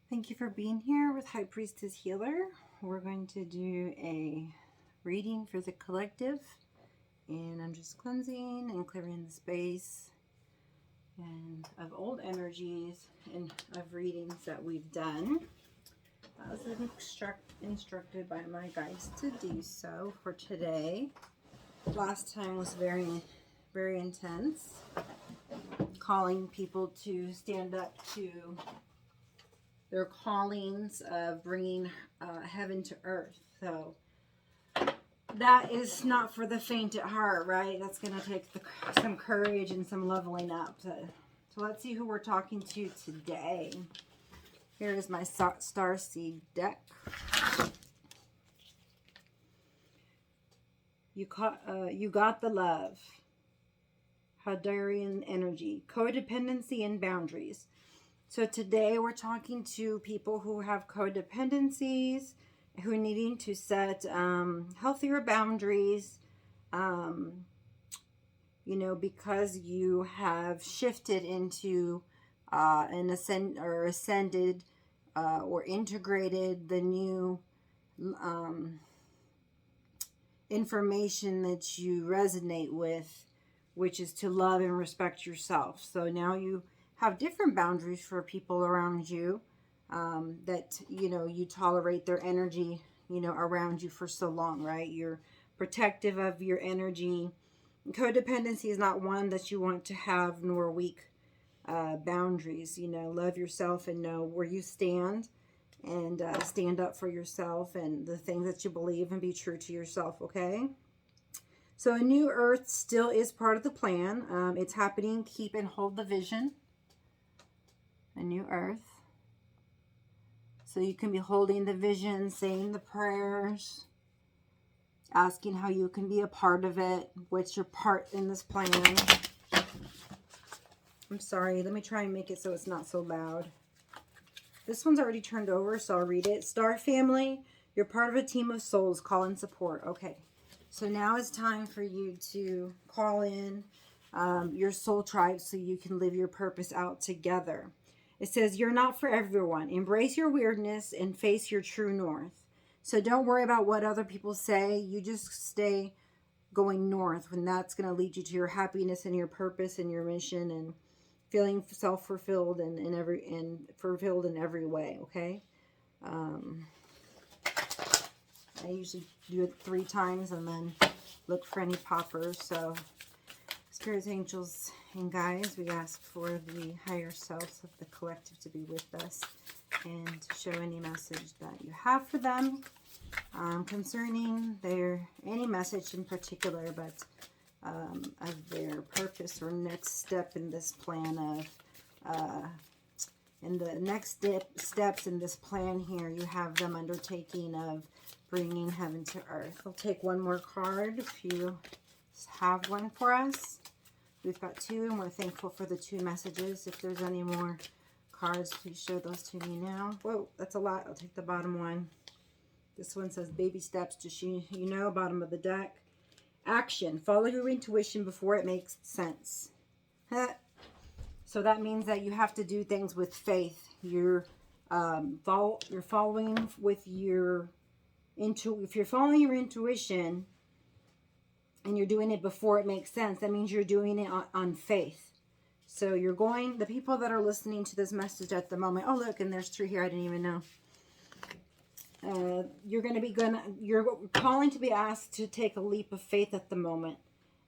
Thank you for being here with High Priestess Healer. We're going to do a reading for the collective, and I'm just cleansing and clearing the space and of old energies and of readings that we've done. I was instructed by my guides to do so for today. Last time was very, very intense, calling people to stand up to their callings of bringing heaven to earth. So that is not for the faint at heart, right? That's going to take some courage and some leveling up. So let's see who we're talking to today. Here is my star seed deck. You got the love. Hadarian energy, codependency and boundaries. So today we're talking to people who have codependencies, who are needing to set healthier boundaries, because you have shifted into ascended or integrated the new information that you resonate with, which is to love and respect yourself. So now you have different boundaries for people around you, that, you tolerate their energy, around you for so long, right? You're protective of your energy. Codependency is not one that you want to have, nor weak boundaries. Love yourself and know where you stand, and stand up for yourself and the things that you believe, and be true to yourself, okay? So a new earth still is part of the plan. It's happening. Keep and hold the vision. A new earth. So you can be holding the vision, saying the prayers, asking how you can be a part of it. What's your part in this plan? I'm sorry, let me try and make it so it's not so loud. This one's already turned over, so I'll read it. Star family, you're part of a team of souls. Call in support. Okay, so now it's time for you to call in your soul tribe so you can live your purpose out together. It says, you're not for everyone. Embrace your weirdness and face your true north. So don't worry about what other people say. You just stay going north, when that's going to lead you to your happiness and your purpose and your mission, and feeling self-fulfilled and fulfilled in every way, okay? I usually do it 3 times and then look for any poppers. So spirits, angels, and guides, we ask for the higher selves of the collective to be with us and to show any message that you have for them concerning any message in particular, but of their purpose or next step in this plan in the next steps in this plan here. You have them undertaking of bringing heaven to earth. I'll take one more card if you have one for us. We've got 2, and we're thankful for the 2 messages. If there's any more cards, please show those to me now. Whoa, that's a lot. I'll take the bottom one. This one says baby steps to bottom of the deck. Action. Follow your intuition before it makes sense. So that means that you have to do things with faith. You're following with your if you're following your intuition and you're doing it before it makes sense, that means you're doing it on faith. So the people that are listening to this message at the moment, oh look, and there's 3 here, I didn't even know. You're calling to be asked to take a leap of faith at the moment,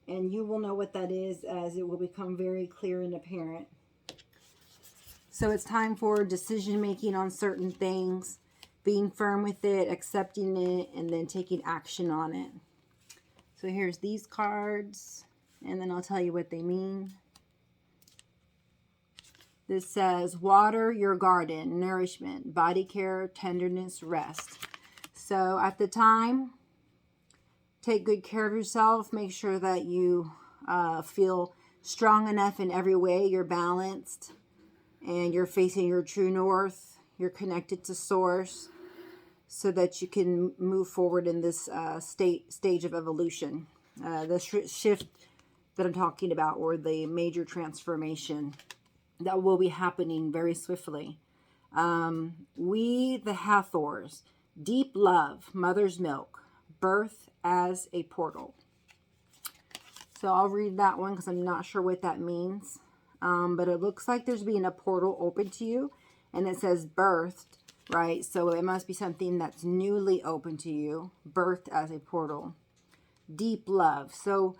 and you will know what that is as it will become very clear and apparent. So it's time for decision making on certain things, being firm with it, accepting it, and then taking action on it. So here's these cards, and then I'll tell you what they mean. This says, water your garden, nourishment, body care, tenderness, rest. So at the time, take good care of yourself. Make sure that you feel strong enough in every way. You're balanced, and you're facing your true north. You're connected to source, so that you can move forward in this stage of evolution. The shift that I'm talking about, or the major transformation that will be happening very swiftly. We the Hathors, deep love, mother's milk, birth as a portal. So I'll read that one because I'm not sure what that means. But it looks like there's being a portal open to you. And it says birthed, right? So it must be something that's newly open to you. Birthed as a portal. Deep love. So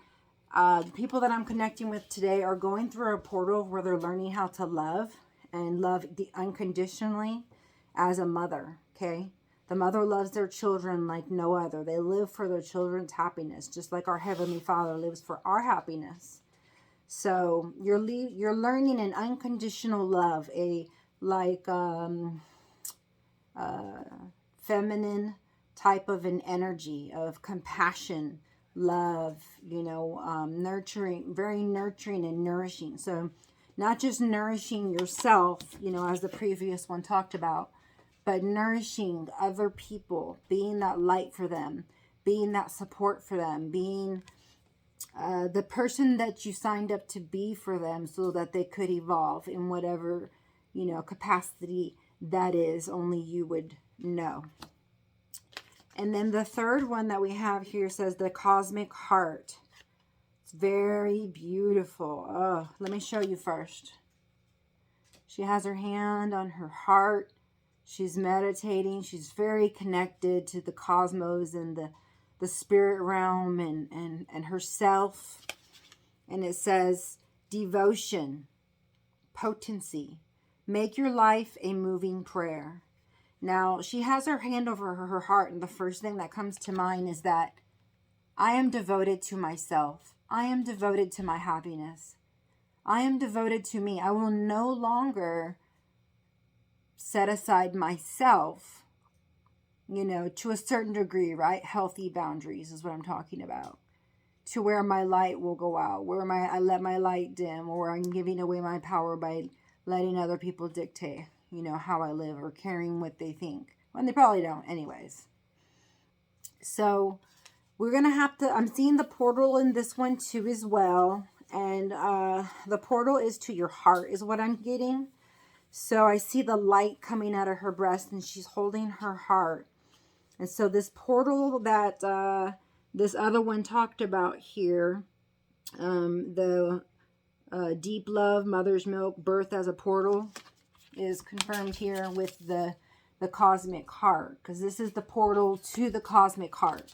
the people that I'm connecting with today are going through a portal where they're learning how to love. And love unconditionally as a mother, okay? The mother loves their children like no other. They live for their children's happiness, just like our Heavenly Father lives for our happiness. So you're learning an unconditional love, a feminine type of an energy of compassion, love, nurturing, very nurturing and nourishing. So not just nourishing yourself, as the previous one talked about, but nourishing other people, being that light for them, being that support for them, being the person that you signed up to be for them so that they could evolve in whatever, capacity that is, only you would know. And then the third one that we have here says the cosmic heart. It's very beautiful. Oh, let me show you first. She has her hand on her heart. She's meditating. She's very connected to the cosmos and the spirit realm and herself. And it says devotion, potency. Make your life a moving prayer. Now, she has her hand over her heart, and the first thing that comes to mind is that I am devoted to myself. I am devoted to my happiness. I am devoted to me. I will no longer set aside myself, to a certain degree, right? Healthy boundaries is what I'm talking about. To where my light will go out, where I let my light dim, or I'm giving away my power by letting other people dictate, how I live or caring what they think. When they probably don't anyways. So we're going to have to, I'm seeing the portal in this one too as well. And the portal is to your heart is what I'm getting. So I see the light coming out of her breast and she's holding her heart. And so this portal that this other one talked about here, the deep love, mother's milk, birth as a portal, is confirmed here with the cosmic heart. Because this is the portal to the cosmic heart.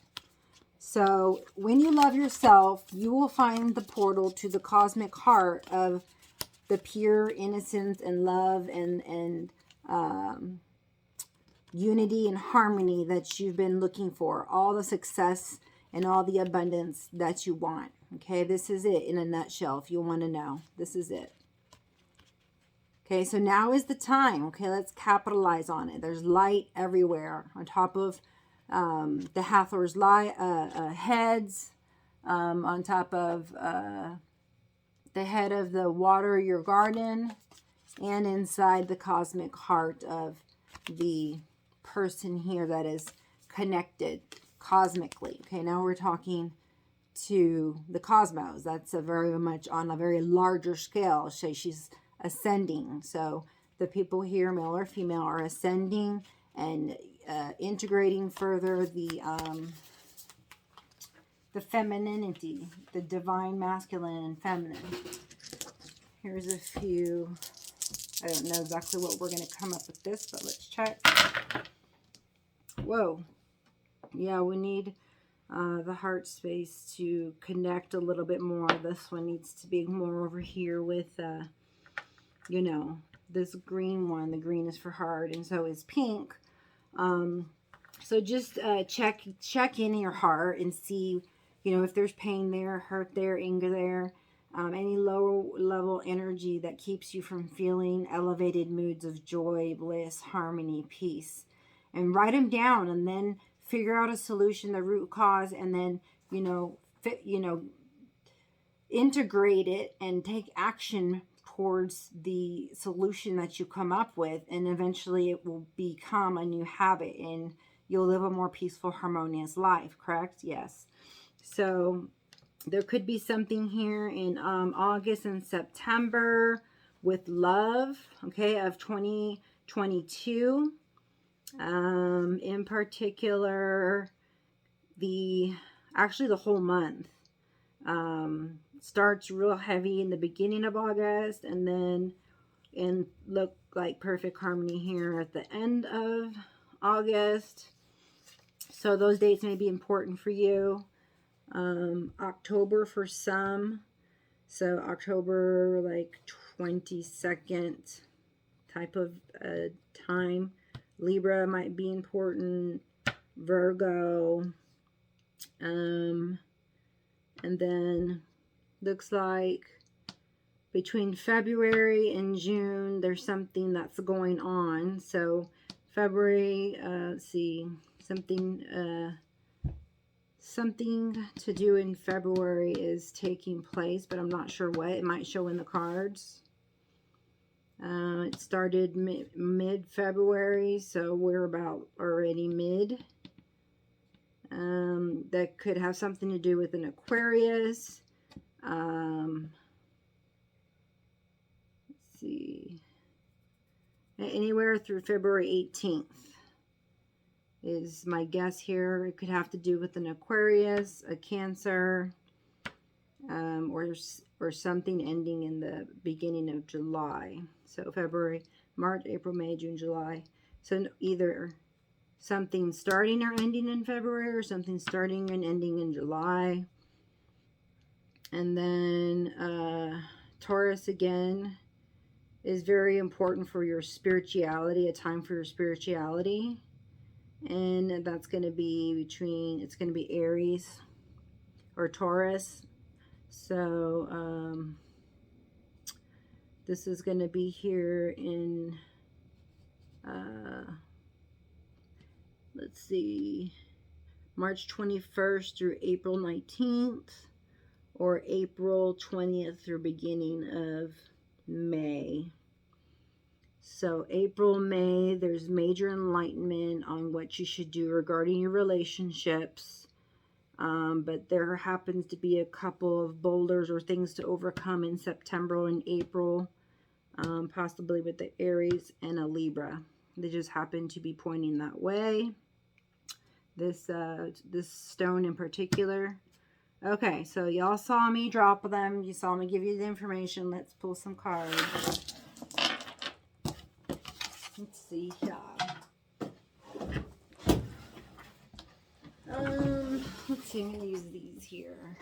So when you love yourself, you will find the portal to the cosmic heart of the pure innocence and love and unity and harmony that you've been looking for. All the success and all the abundance that you want. Okay, this is it in a nutshell. If you want to know, this is it. Okay, so now is the time. Okay, let's capitalize on it. There's light everywhere on top of the Hathor's heads, on top of the head of the water your garden, and inside the cosmic heart of the person here that is connected cosmically. Okay, now we're talking to the cosmos. That's a very much on a very larger scale. So she's ascending. So the people here, male or female, are ascending and integrating further the femininity, the divine masculine and feminine. Here's a few. I don't know exactly what we're going to come up with this, but let's check. Whoa. Yeah, we need the heart space to connect a little bit more. This one needs to be more over here with, this green one. The green is for heart, and so is pink. So just check in your heart and see, if there's pain there, hurt there, anger there, any low level energy that keeps you from feeling elevated moods of joy, bliss, harmony, peace. And write them down and then figure out a solution, the root cause, and then, integrate it and take action towards the solution that you come up with. And eventually it will become a new habit and you'll live a more peaceful, harmonious life, correct? Yes. So there could be something here in August and September with love, okay, of 2020 22. In particular, actually the whole month starts real heavy in the beginning of August, and then look like perfect harmony here at the end of August. So those dates may be important for you. October for some. So October like 22nd type of time. Libra might be important. Virgo. And then looks like between February and June, there's something that's going on. So February, let's see, something to do in February is taking place, but I'm not sure what. It might show in the cards. It started mid-February, so we're about already mid. That could have something to do with an Aquarius. Let's see. Anywhere through February 18th is my guess here. It could have to do with an Aquarius, a Cancer, or something ending in the beginning of July. So February, March, April, May, June, July. So either something starting or ending in February, or something starting and ending in July. And then Taurus again is very important for your spirituality, a time for your spirituality. And that's going to be it's going to be Aries or Taurus. So this is going to be here in, let's see, March 21st through April 19th, or April 20th through beginning of May. So April, May, there's major enlightenment on what you should do regarding your relationships. But there happens to be a couple of boulders or things to overcome in September and April, possibly with the Aries and a Libra. They just happen to be pointing that way. This stone in particular. Okay, so y'all saw me drop them. You saw me give you the information. Let's pull some cards. Let's see here. Let's see, I'm going to use these here.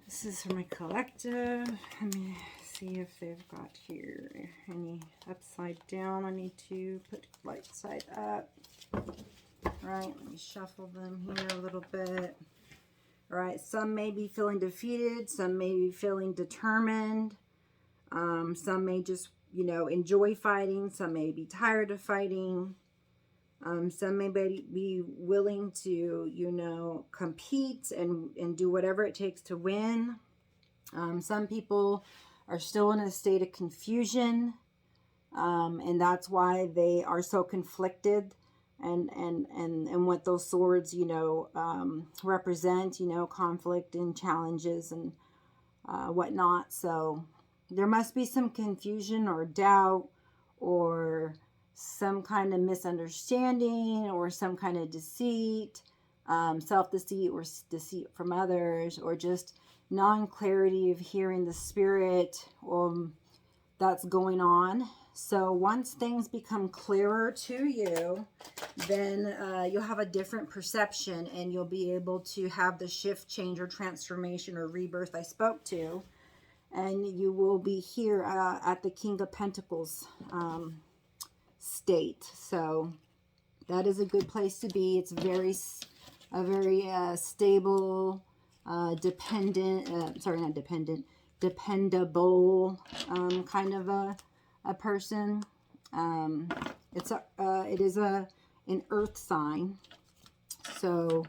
This is for my collective. Let me see if they've got here any upside down. I need to put light side up. Right, let me shuffle them here a little bit. All right, some may be feeling defeated. Some may be feeling determined. Some may just, enjoy fighting. Some may be tired of fighting. Some may be willing to, compete and do whatever it takes to win. Some people are still in a state of confusion, and that's why they are so conflicted. And what those swords, represent, conflict and challenges and whatnot. So there must be some confusion or doubt or some kind of misunderstanding or some kind of deceit, self-deceit or deceit from others, or just non-clarity of hearing the spirit that's going on. So once things become clearer to you, then you'll have a different perception, and you'll be able to have the shift, change, or transformation or rebirth I spoke to. And you will be here at the King of Pentacles state. So that is a good place to be. It's very stable, dependable kind of a person. It is an earth sign, so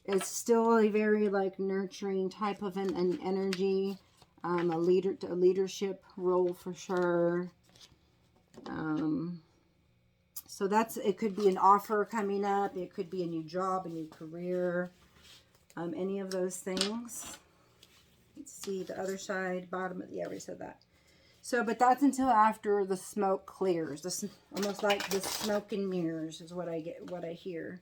it's still a very nurturing type of an energy, a leadership role for sure. So it could be an offer coming up, it could be a new job, a new career, any of those things. Let's see the other side, bottom of I already said that. So, but that's until after the smoke clears. This almost like the smoke and mirrors is what I get, what I hear.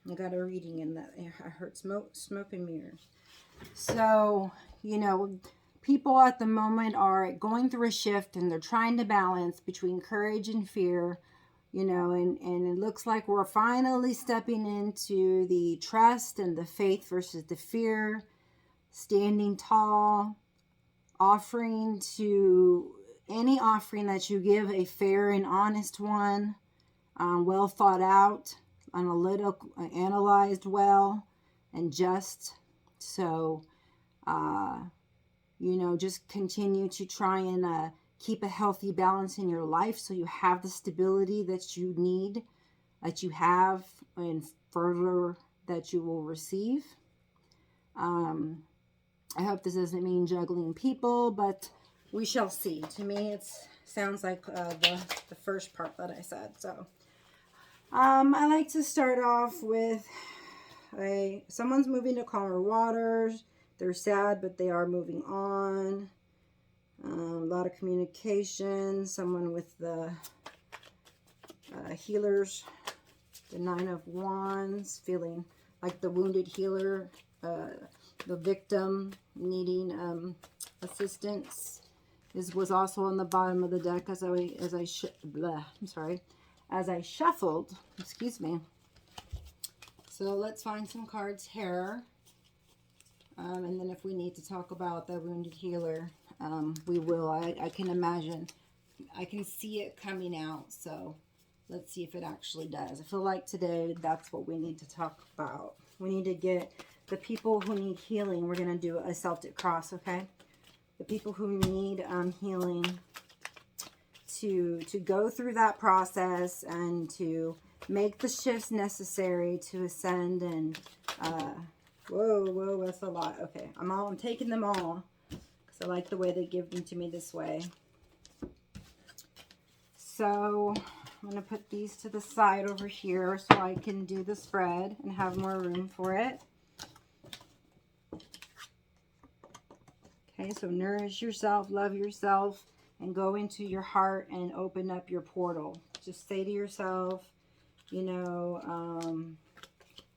I got a reading in that. I heard smoke and mirrors. So, you know, people at the moment are going through a shift and they're trying to balance between courage and fear, you know, and it looks like we're finally stepping into the trust and the faith versus the fear, standing tall, offering to any offering that you give a fair and honest one, well thought out, analytical, analyzed well, and just. So, you know, just continue to try and keep a healthy balance in your life so you have the stability that you need, that you have, and further that you will receive. I hope this doesn't mean juggling people, but we shall see. To me, it sounds like the first part that I said. So, I like to start off with someone's moving to calmer waters. They're sad, but they are moving on. A lot of communication. Someone with the healers, the 9 of Wands, feeling like the wounded healer, the victim needing assistance. This was also on the bottom of the deck as I shuffled. Excuse me. So let's find some cards here. And then if we need to talk about the wounded healer, we will. I can imagine. I can see it coming out. So let's see if it actually does. I feel like today that's what we need to talk about. We need to get the people who need healing. We're going to do a Celtic cross, okay? The people who need healing to go through that process and to make the shifts necessary to ascend and whoa, that's a lot. Okay, I'm taking them all because I like the way they give them to me this way. So I'm going to put these to the side over here so I can do the spread and have more room for it. Okay, so nourish yourself, love yourself, and go into your heart and open up your portal. Just say to yourself, you know,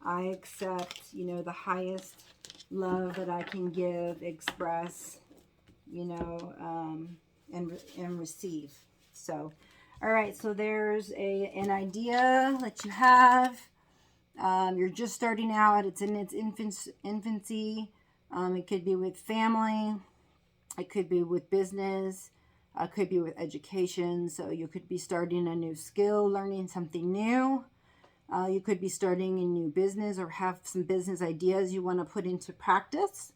I accept, you know, the highest love that I can give, express, you know, and receive. So, all right, so there's an idea that you have. You're just starting out. It's in its infancy. It could be with family. It could be with business. It could be with education. So you could be starting a new skill, learning something new. You could be starting a new business or have some business ideas you want to put into practice.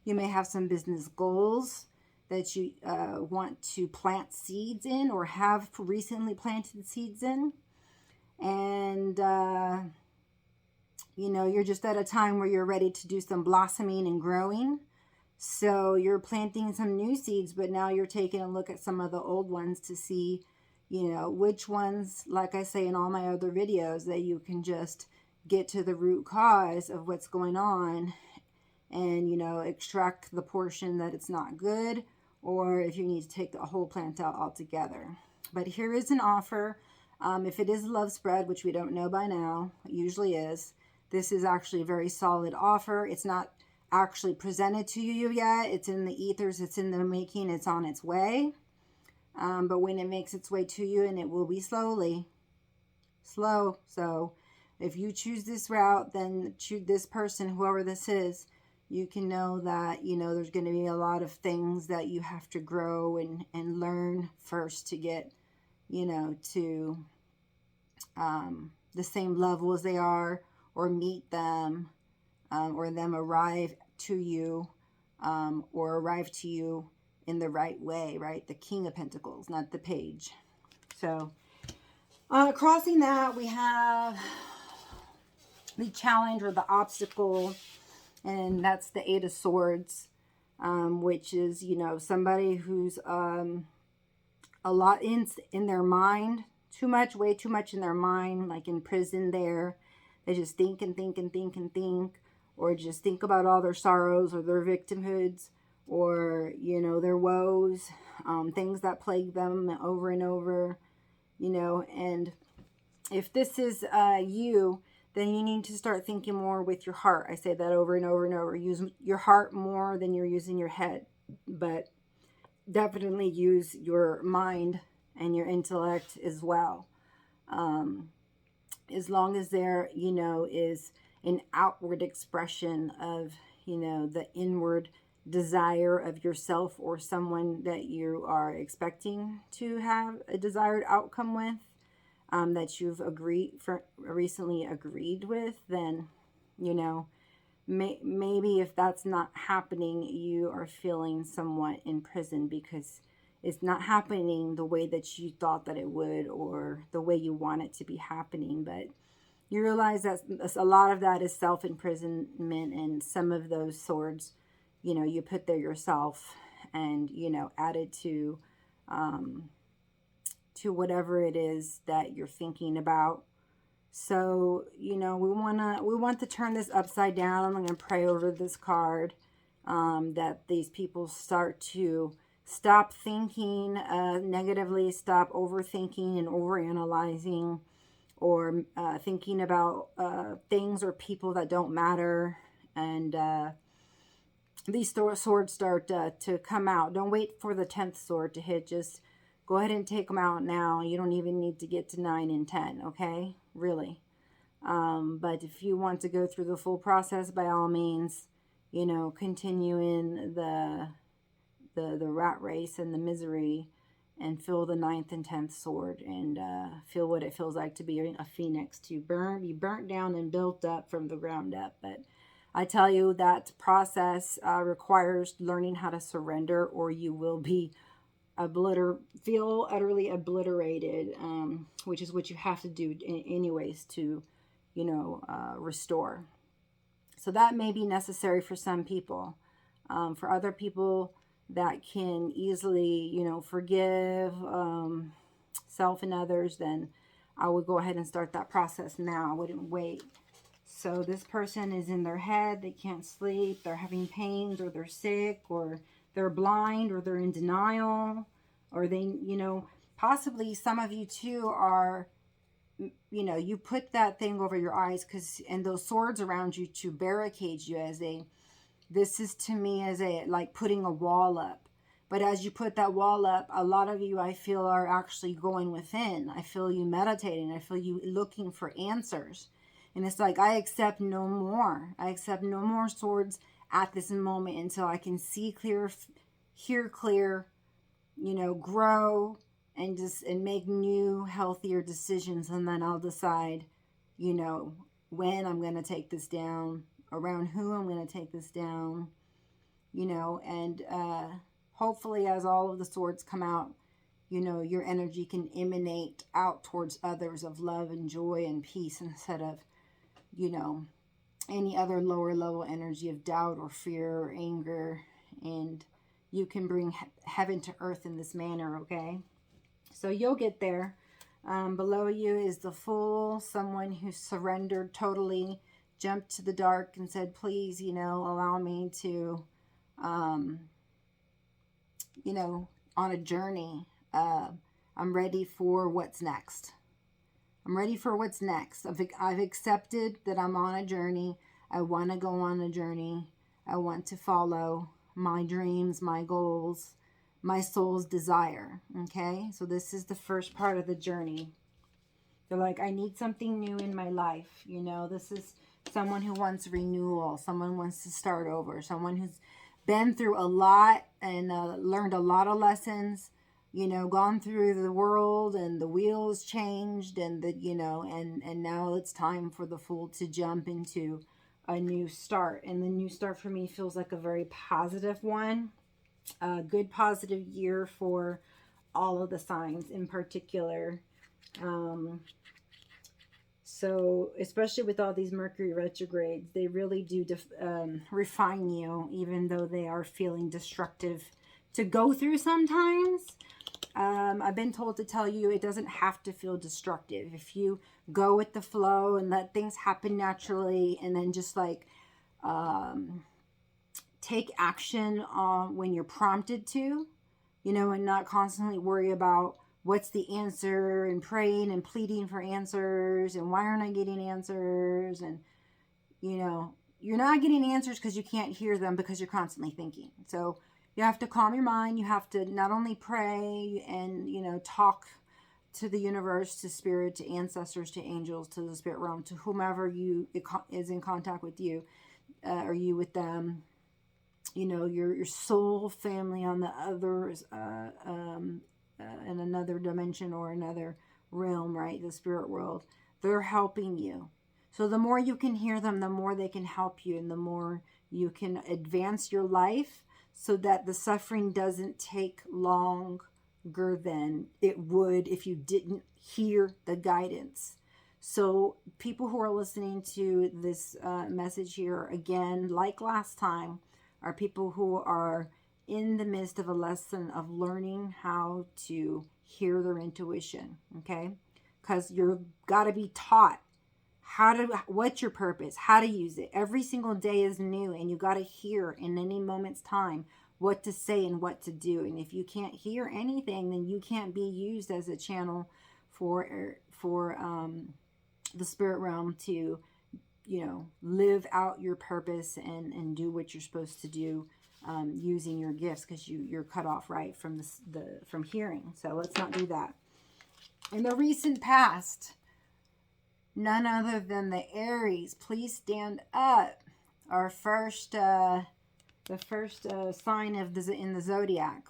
You may have some business goals that you want to plant seeds in or have recently planted seeds in. And, you know, you're just at a time where you're ready to do some blossoming and growing. So you're planting some new seeds, but now you're taking a look at some of the old ones to see, you know, which ones, like I say in all my other videos, that you can just get to the root cause of what's going on and, you know, extract the portion that it's not good, or if you need to take the whole plant out altogether. But here is an offer. If it is a love spread, which we don't know by now, it usually is, this is actually a very solid offer. It's not actually presented to you yet. It's in the ethers. It's in the making. It's on its way. But when it makes its way to you, and it will be slow. So if you choose this route, then choose this person, whoever this is, you can know that, you know, there's going to be a lot of things that you have to grow and learn first to get, you know, to the same level as they are, or meet them, or them arrive to you, or arrive to you in the right way, right? The King of Pentacles, not the Page. So, crossing that, we have the challenge or the obstacle, and that's the 8 of Swords, which is, you know, somebody who's a lot in their mind, way too much in their mind, like in prison there. They just think and think and think and think, or just think about all their sorrows or their victimhoods, or, you know, their woes, things that plague them over and over, you know. And if this is you, then you need to start thinking more with your heart. I say that over and over and over. Use your heart more than you're using your head, but definitely use your mind and your intellect as well. As long as there, you know, is an outward expression of, you know, the inward desire of yourself or someone that you are expecting to have a desired outcome with, that you've recently agreed with, then, you know, maybe if that's not happening, you are feeling somewhat imprisoned because it's not happening the way that you thought that it would, or the way you want it to be happening. But you realize that a lot of that is self-imprisonment, and some of those swords, you know, you put there yourself, and, you know, added to whatever it is that you're thinking about. So, you know, we want to turn this upside down. I'm going to pray over this card, that these people start to stop thinking negatively, stop overthinking and overanalyzing, or thinking about things or people that don't matter. And these swords start to come out. Don't wait for the 10th sword to hit. Just go ahead and take them out now. You don't even need to get to 9 and 10, okay? Really. But if you want to go through the full process, by all means, you know, continue in the rat race and the misery, and feel the 9th and 10th sword, and feel what it feels like to be a phoenix, to be burnt down and built up from the ground up. But I tell you, that process requires learning how to surrender, or you will be feel utterly obliterated, which is what you have to do anyways to, you know, restore. So that may be necessary for some people. For other people that can easily, you know, forgive self and others, then I would go ahead and start that process now. I wouldn't wait. So this person is in their head, they can't sleep, they're having pains, or they're sick, or they're blind, or they're in denial, or they, you know, possibly some of you too are, you know, you put that thing over your eyes and those swords around you to barricade you, this is to me as like putting a wall up. But as you put that wall up, a lot of you, I feel, are actually going within. I feel you meditating. I feel you looking for answers. And it's like, I accept no more. I accept no more swords at this moment until I can see clear, hear clear, you know, grow, and make new, healthier decisions. And then I'll decide, you know, when I'm going to take this down, around who I'm going to take this down, you know. And hopefully, as all of the swords come out, you know, your energy can emanate out towards others of love and joy and peace, instead of, you know, any other lower level energy of doubt or fear or anger. And you can bring heaven to earth in this manner, okay? So you'll get there. Below you is the Fool, someone who surrendered totally, jumped to the dark and said, please, you know, allow me to, you know, on a journey. I'm ready for what's next. I'm ready for what's next. I've accepted that I'm on a journey. I want to go on a journey. I want to follow my dreams, my goals, my soul's desire. Okay? So this is the first part of the journey. They're like, I need something new in my life. You know, this is someone who wants renewal. Someone wants to start over. Someone who's been through a lot and learned a lot of lessons. You know, gone through the world, and the wheels changed, and you know, and now it's time for the Fool to jump into a new start. And the new start for me feels like a very positive one. A good positive year for all of the signs in particular. So especially with all these Mercury retrogrades, they really do refine you, even though they are feeling destructive to go through sometimes. I've been told to tell you it doesn't have to feel destructive. If you go with the flow and let things happen naturally, and then just like take action when you're prompted to, and not constantly worry about what's the answer and praying and pleading for answers and why aren't I getting answers? And, you're not getting answers because you can't hear them because you're constantly thinking. So you have to calm your mind. You have to not only pray and, talk to the universe, to spirit, to ancestors, to angels, to the spirit realm, to whomever is in contact with you, or you with them, your soul family on the others, in another dimension or another realm, right? The spirit world. They're helping you. So the more you can hear them, the more they can help you, and the more you can advance your life so that the suffering doesn't take longer than it would if you didn't hear the guidance. So people who are listening to this message here, again, like last time, are people who are in the midst of a lesson of learning how to hear their intuition, okay? Because you've got to be taught what's your purpose, how to use it. Every single day is new, and you got to hear in any moment's time what to say and what to do. And if you can't hear anything, then you can't be used as a channel for the spirit realm to, live out your purpose and do what you're supposed to do, using your gifts, because you're cut off, right, from from hearing. So let's not do that. In the recent past, none other than the Aries, please stand up. Our first, the first sign in the zodiac,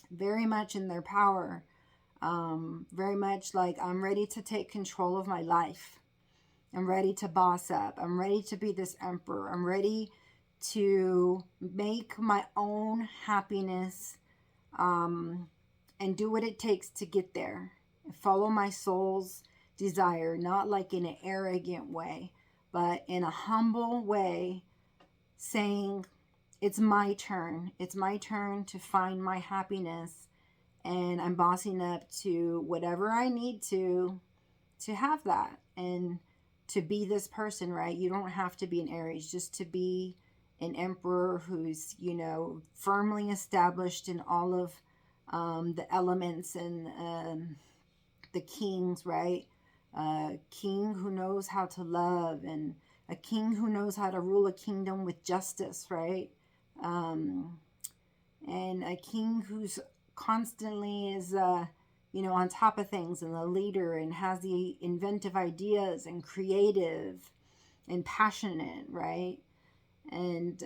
very much in their power, very much like, I'm ready to take control of my life. I'm ready to boss up. I'm ready to be this emperor. I'm ready to make my own happiness, and do what it takes to get there. Follow my soul's desire, not like in an arrogant way, but in a humble way, saying, it's my turn. It's my turn to find my happiness, and I'm bossing up to whatever I need to have that, and to be this person, right? You don't have to be an Aries, just to be an emperor who's, firmly established in all of the elements, and the kings, right? A king who knows how to love, and a king who knows how to rule a kingdom with justice, right? And a king who's constantly is, on top of things, and the leader, and has the inventive ideas, and creative and passionate, right? And,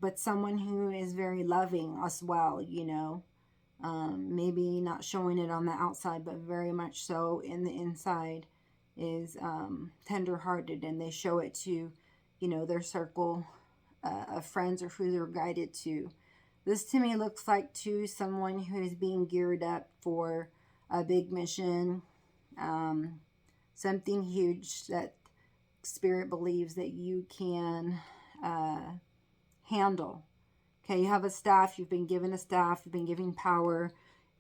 but someone who is very loving as well, maybe not showing it on the outside, but very much so in the inside, is tender-hearted, and they show it to, their circle of friends, or who they're guided to. This to me looks like to someone who is being geared up for a big mission, something huge that Spirit believes that you can handle. Okay, you have a staff, you've been given a staff, you've been given power,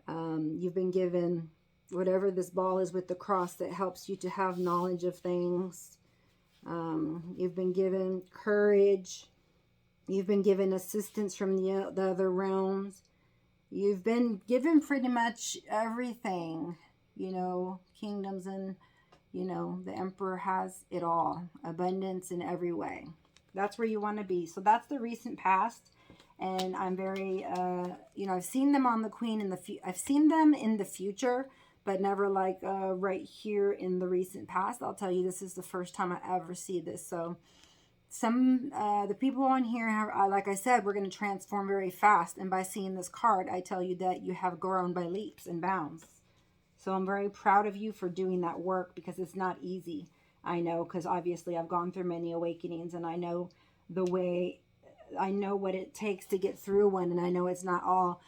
you've been given whatever this ball is with the cross that helps you to have knowledge of things. You've been given courage. You've been given assistance from the other realms. You've been given pretty much everything, kingdoms, and, the emperor has it all. Abundance in every way. That's where you want to be. So that's the recent past. And I'm very, I've seen them on the queen I've seen them in the future, but never like right here in the recent past. I'll tell you, this is the first time I ever see this. So the people on here have, like I said, we're going to transform very fast. And by seeing this card, I tell you that you have grown by leaps and bounds. So I'm very proud of you for doing that work, because it's not easy. I know, because obviously I've gone through many awakenings, and I know what it takes to get through one. And I know it's not all,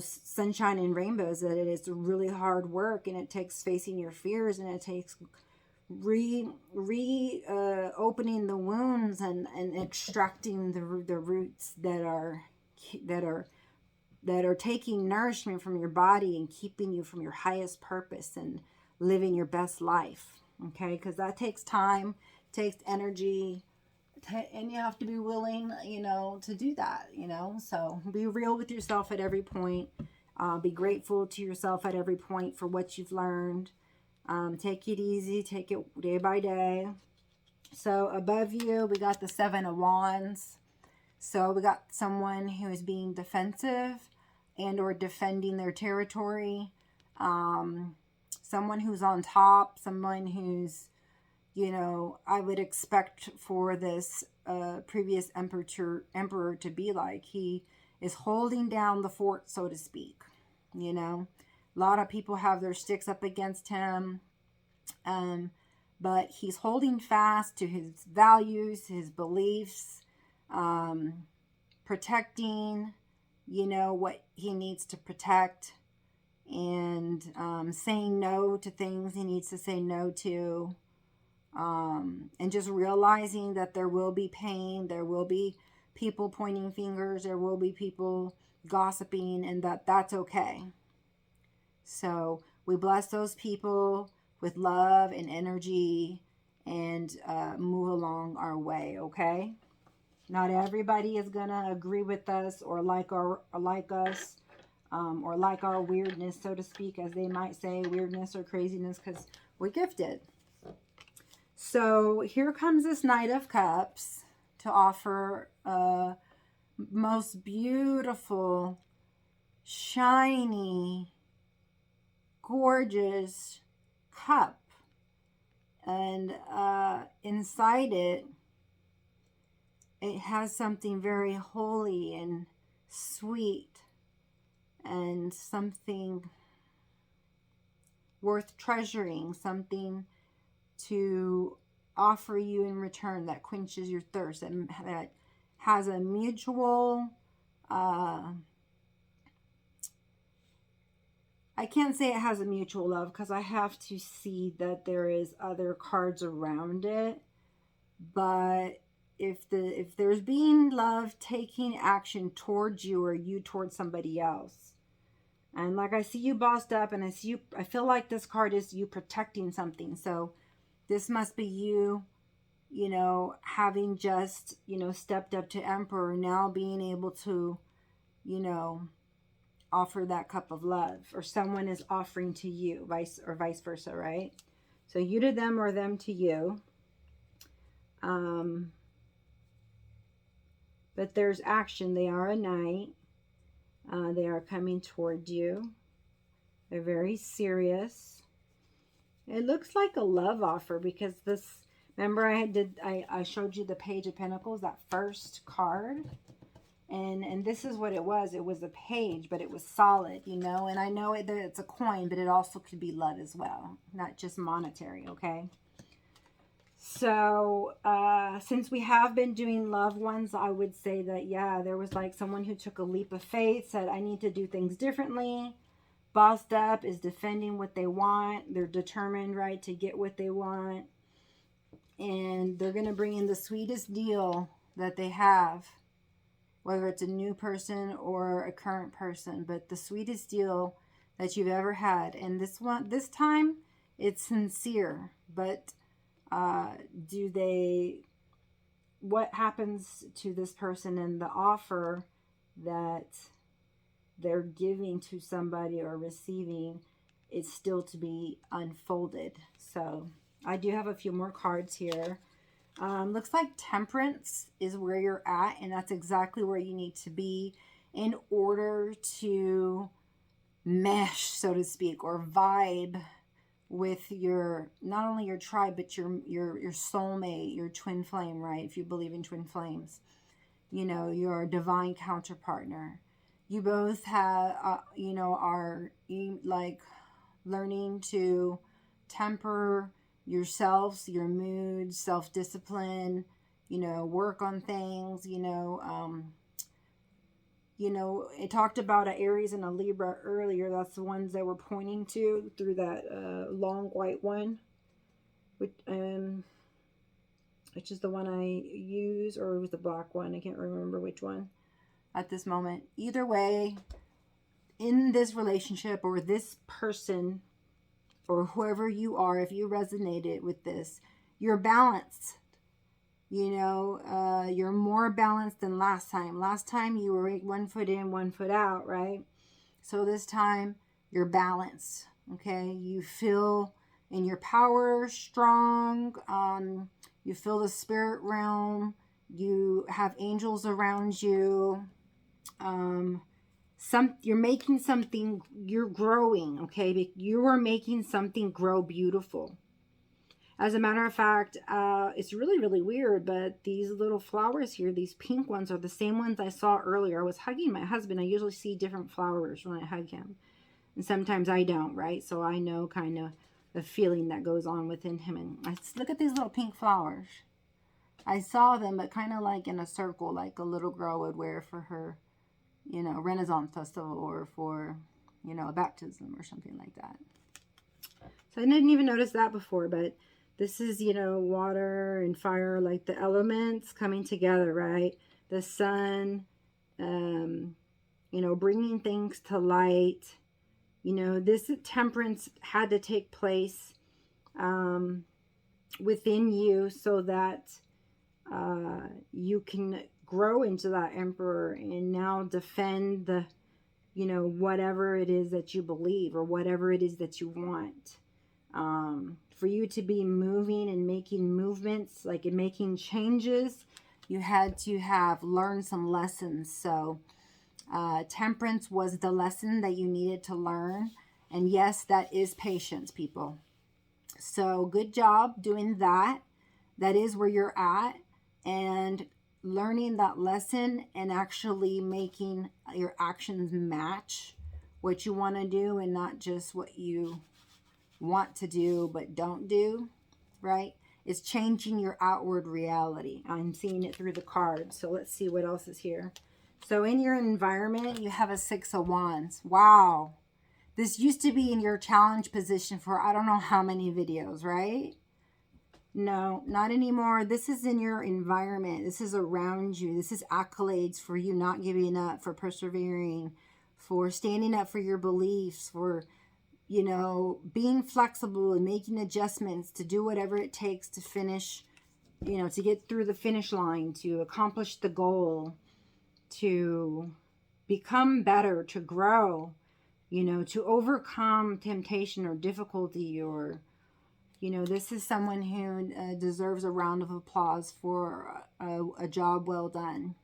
sunshine and rainbows, that it is really hard work, and it takes facing your fears, and it takes opening the wounds, and extracting the roots that are taking nourishment from your body and keeping you from your highest purpose and living your best life. Okay, because that takes time, takes energy, And you have to be willing, to do that, So be real with yourself at every point. Be grateful to yourself at every point for what you've learned. Take it easy. Take it day by day. So above you, we got the 7 of Wands. So we got someone who is being defensive and or defending their territory. Someone who's on top. Someone who's, I would expect for this previous emperor to be like. He is holding down the fort, so to speak. A lot of people have their sticks up against him. But he's holding fast to his values, his beliefs, protecting, what he needs to protect, and saying no to things he needs to say no to, and just realizing that there will be pain, there will be people pointing fingers, there will be people gossiping, and that's okay. So we bless those people with love and energy, and move along our way, okay? Not everybody is gonna agree with us or like us, or like our weirdness, so to speak, as they might say, weirdness or craziness, because we're gifted. So here comes this Knight of Cups to offer a most beautiful, shiny, gorgeous cup, and inside it has something very holy and sweet, and something worth treasuring, something to offer you in return that quenches your thirst, and that has a mutual I can't say it has a mutual love, because I have to see that there is other cards around it. But if there's being love taking action towards you, or you towards somebody else, and like I see you bossed up, and I feel like this card is you protecting something. So this must be you, having just, stepped up to Emperor, now being able to, offer that cup of love, or someone is offering to you, vice versa, right? So you to them, or them to you. But there's action. They are a knight. They are coming toward you. They're very serious. It looks like a love offer, because this, remember I showed you the Page of Pentacles, that first card. And this is what it was. It was a page, but it was solid, and I know that it's a coin, but it also could be love as well, not just monetary, okay? So since we have been doing loved ones, I would say that, yeah, there was like someone who took a leap of faith, said, I need to do things differently. Bossed up, is defending what they want. They're determined, right, to get what they want. And they're going to bring in the sweetest deal that they have, whether it's a new person or a current person, but the sweetest deal that you've ever had. And this time, it's sincere. But what happens to this person and the offer that they're giving to somebody or receiving is still to be unfolded. So I do have a few more cards here. Looks like Temperance is where you're at, and that's exactly where you need to be in order to mesh, so to speak, or vibe with your, not only your tribe, but your soulmate, your twin flame, right? If you believe in twin flames, your divine counterpartner. You both have, are like learning to temper yourselves, your moods, self-discipline, work on things, it talked about an Aries and a Libra earlier. That's the ones that we're pointing to through that long white one, which is the one I use, or it was the black one. I can't remember which one at this moment. Either way, in this relationship, or this person, or whoever you are, if you resonated with this, you're balanced. You know, you're more balanced than last time. Last time you were 1 foot in, 1 foot out, right? So this time you're balanced, okay? You feel in your power, strong. You feel the spirit realm. You have angels around you. You're making something, you're growing, okay? You are making something grow beautiful. As a matter of fact, it's really, really weird, but these little flowers here, these pink ones, are the same ones I saw earlier. I was hugging my husband. I usually see different flowers when I hug him. And sometimes I don't, right? So I know kind of the feeling that goes on within him. And look at these little pink flowers. I saw them, but kind of like in a circle, like a little girl would wear for her, you know, Renaissance festival, or for, you know, a baptism or something like that. So I didn't even notice that before, but this is, you know, water and fire, like the elements coming together, right? The sun, you know, bringing things to light. You know, this temperance had to take place within you so that you can grow into that emperor and now defend the, you know, whatever it is that you believe or whatever it is that you want. For you to be moving and making movements, like in making changes, you had to have learned some lessons. So temperance was the lesson that you needed to learn. And yes, that is patience, people. So good job doing that. That is where you're at. And learning that lesson and actually making your actions match what you want to do and not just what you want to do but don't do, right? It's changing your outward reality. I'm seeing it through the cards. So let's see what else is here. So in your environment, you have a 6 of Wands. Wow. This used to be in your challenge position for I don't know how many videos, right? No, not anymore. This is in your environment. This is around you. This is accolades for you not giving up, for persevering, for standing up for your beliefs, for, you know, being flexible and making adjustments to do whatever it takes to finish, you know, to get through the finish line, to accomplish the goal, to become better, to grow, you know, to overcome temptation or difficulty. Or, you know, this is someone who deserves a round of applause for a job well done.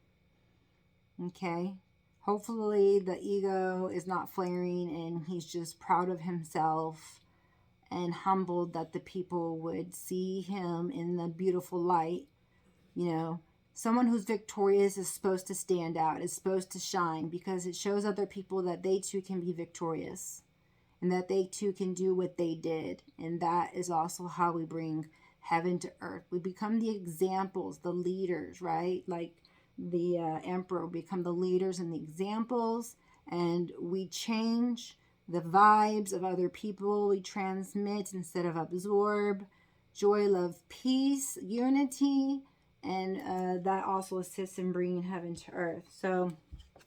Okay. Hopefully the ego is not flaring and he's just proud of himself and humbled that the people would see him in the beautiful light. You know, someone who's victorious is supposed to stand out, is supposed to shine, because it shows other people that they too can be victorious and that they too can do what they did. And that is also how we bring heaven to earth. We become the examples, the leaders, right? Like the emperor, become the leaders and the examples, and we change the vibes of other people. We transmit instead of absorb. Joy, love, peace, unity, and that also assists in bringing heaven to earth. So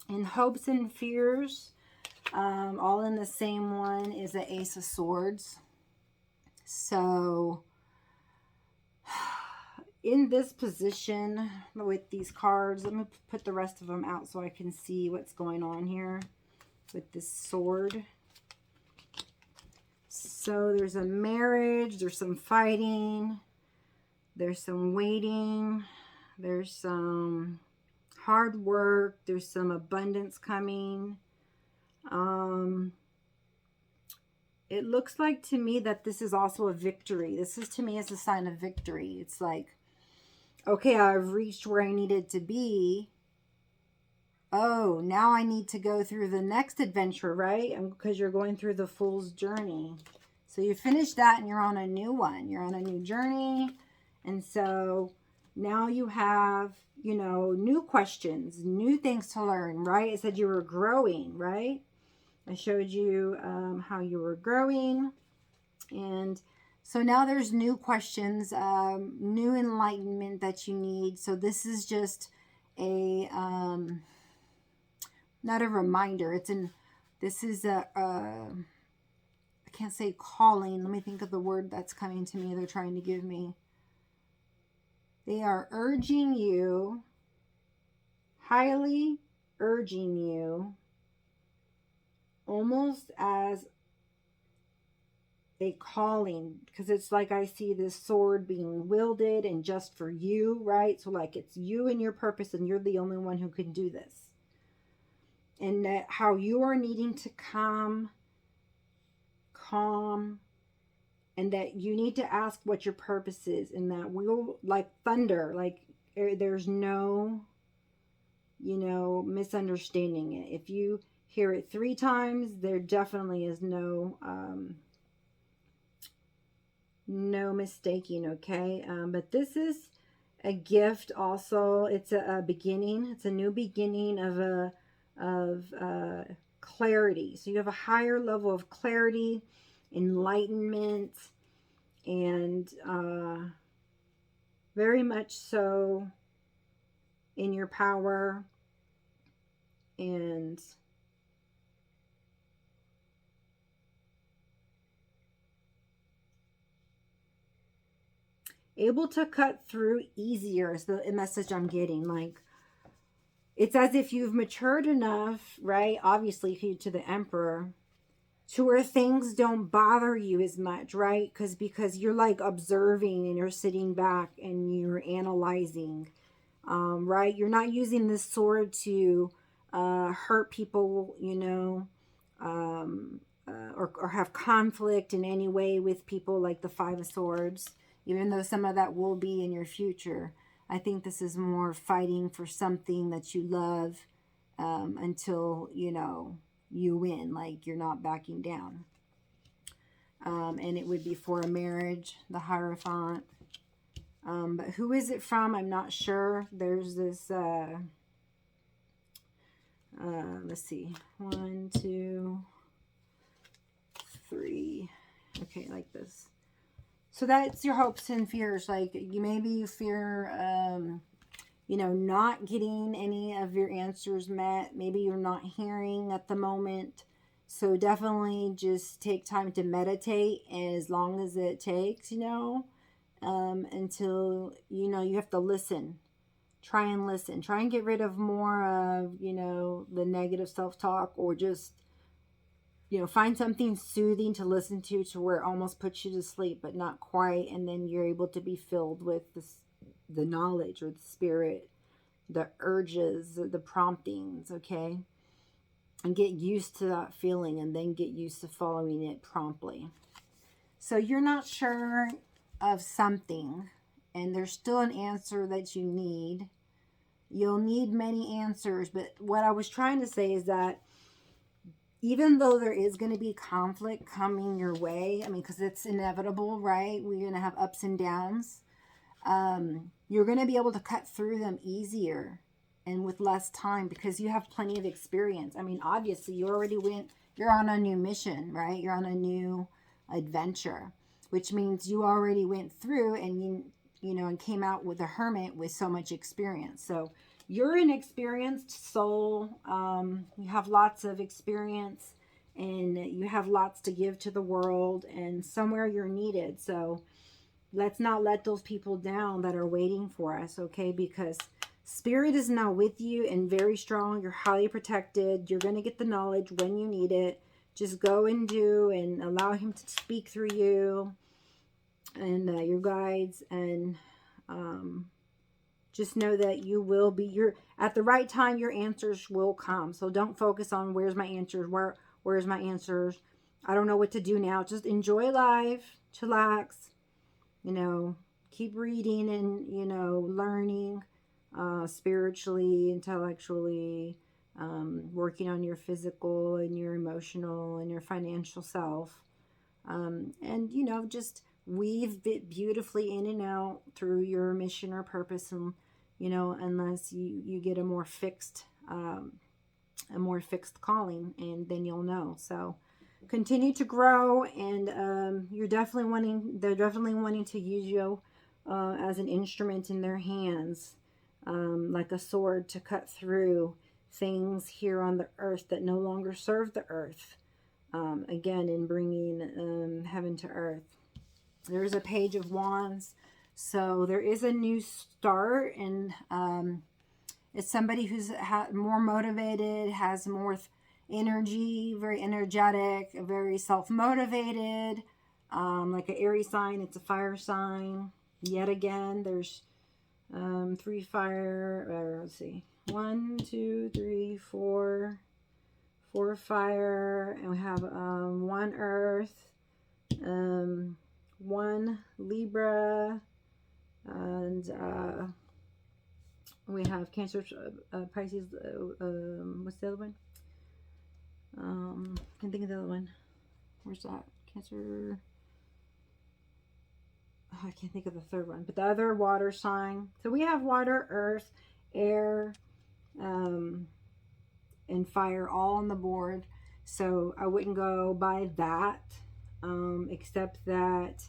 in hopes and fears, all in the same one, is the Ace of Swords. So in this position with these cards, let me put the rest of them out so I can see what's going on here with this sword. So there's a marriage, there's some fighting, there's some waiting, there's some hard work, there's some abundance coming. It looks like to me that this is also a victory. This is, to me, is a sign of victory. It's like, okay, I've reached where I needed to be. Oh, now I need to go through the next adventure, right? Because you're going through the Fool's journey. So you finish that and you're on a new one. You're on a new journey. And so now you have, you know, new questions, new things to learn, right? It said you were growing, right? I showed you how you were growing. And so now there's new questions, new enlightenment that you need. So this is just a, not a reminder. This is I can't say calling. Let me think of the word that's coming to me. They're trying to give me. They are urging you, highly urging you, almost as a calling, because it's like I see this sword being wielded and just for you, right? So like it's you and your purpose, and you're the only one who can do this. And that how you are needing to calm, and that you need to ask what your purpose is, and that we'll, like thunder, like there's no, misunderstanding it. If you hear it 3 times, there definitely is no mistaking, okay? But this is a gift also. It's a beginning. It's a new beginning of clarity. So you have a higher level of clarity, enlightenment, and very much so in your power, and able to cut through easier is the message I'm getting. Like, it's as if you've matured enough, right? Obviously, to the Emperor, to where things don't bother you as much, right? Because you're like observing and you're sitting back and you're analyzing, right? You're not using this sword to hurt people, or have conflict in any way with people, like the Five of Swords, even though some of that will be in your future. I think this is more fighting for something that you love, until, you win, like you're not backing down. And it would be for a marriage, the Hierophant. But who is it from? I'm not sure. There's this, let's see, 1, 2, 3. Okay, like this. So that's your hopes and fears. Like you fear, not getting any of your answers met. Maybe you're not hearing at the moment. So definitely just take time to meditate, as long as it takes, until, you have to listen. Try and listen. Try and get rid of more of, the negative self-talk, or just, find something soothing to listen to where it almost puts you to sleep, but not quite. And then you're able to be filled with the knowledge or the spirit, the urges, the promptings, okay? And get used to that feeling, and then get used to following it promptly. So you're not sure of something, and there's still an answer that you need. You'll need many answers, but what I was trying to say is that even though there is going to be conflict coming your way, I mean, because it's inevitable, right? We're going to have ups and downs. You're going to be able to cut through them easier and with less time, because you have plenty of experience. I mean, obviously, you're on a new mission, right? You're on a new adventure, which means you already went through, and and came out with a hermit with so much experience. So you're an experienced soul. You have lots of experience, and you have lots to give to the world, and somewhere you're needed. So let's not let those people down that are waiting for us, okay? Because Spirit is now with you and very strong. You're highly protected. You're going to get the knowledge when you need it. Just go and do, and allow Him to speak through you and your guides. And just know that you will be, at the right time, your answers will come. So don't focus on where's my answers, where's my answers. I don't know what to do now. Just enjoy life, chillax, keep reading and, learning, spiritually, intellectually, working on your physical and your emotional and your financial self. And, just weave it beautifully in and out through your mission or purpose. And, unless you get a more fixed calling, and then you'll know. So continue to grow, and they're definitely wanting to use you as an instrument in their hands, like a sword, to cut through things here on the earth that no longer serve the earth, again, in bringing heaven to earth. There's a Page of Wands. So there is a new start, and it's somebody who's more motivated, has more energy, very energetic, very self-motivated, like an Aries sign. It's a fire sign. Yet again, there's 3 fire, let's see, 1, 2, 3, 4 fire, and we have 1 earth, 1 Libra, and we have Cancer, Pisces, what's the other one? Can't think of the other one. Where's that? Cancer. Oh, I can't think of the third one, but the other water sign. So we have water, earth, air, and fire all on the board. So I wouldn't go by that, except that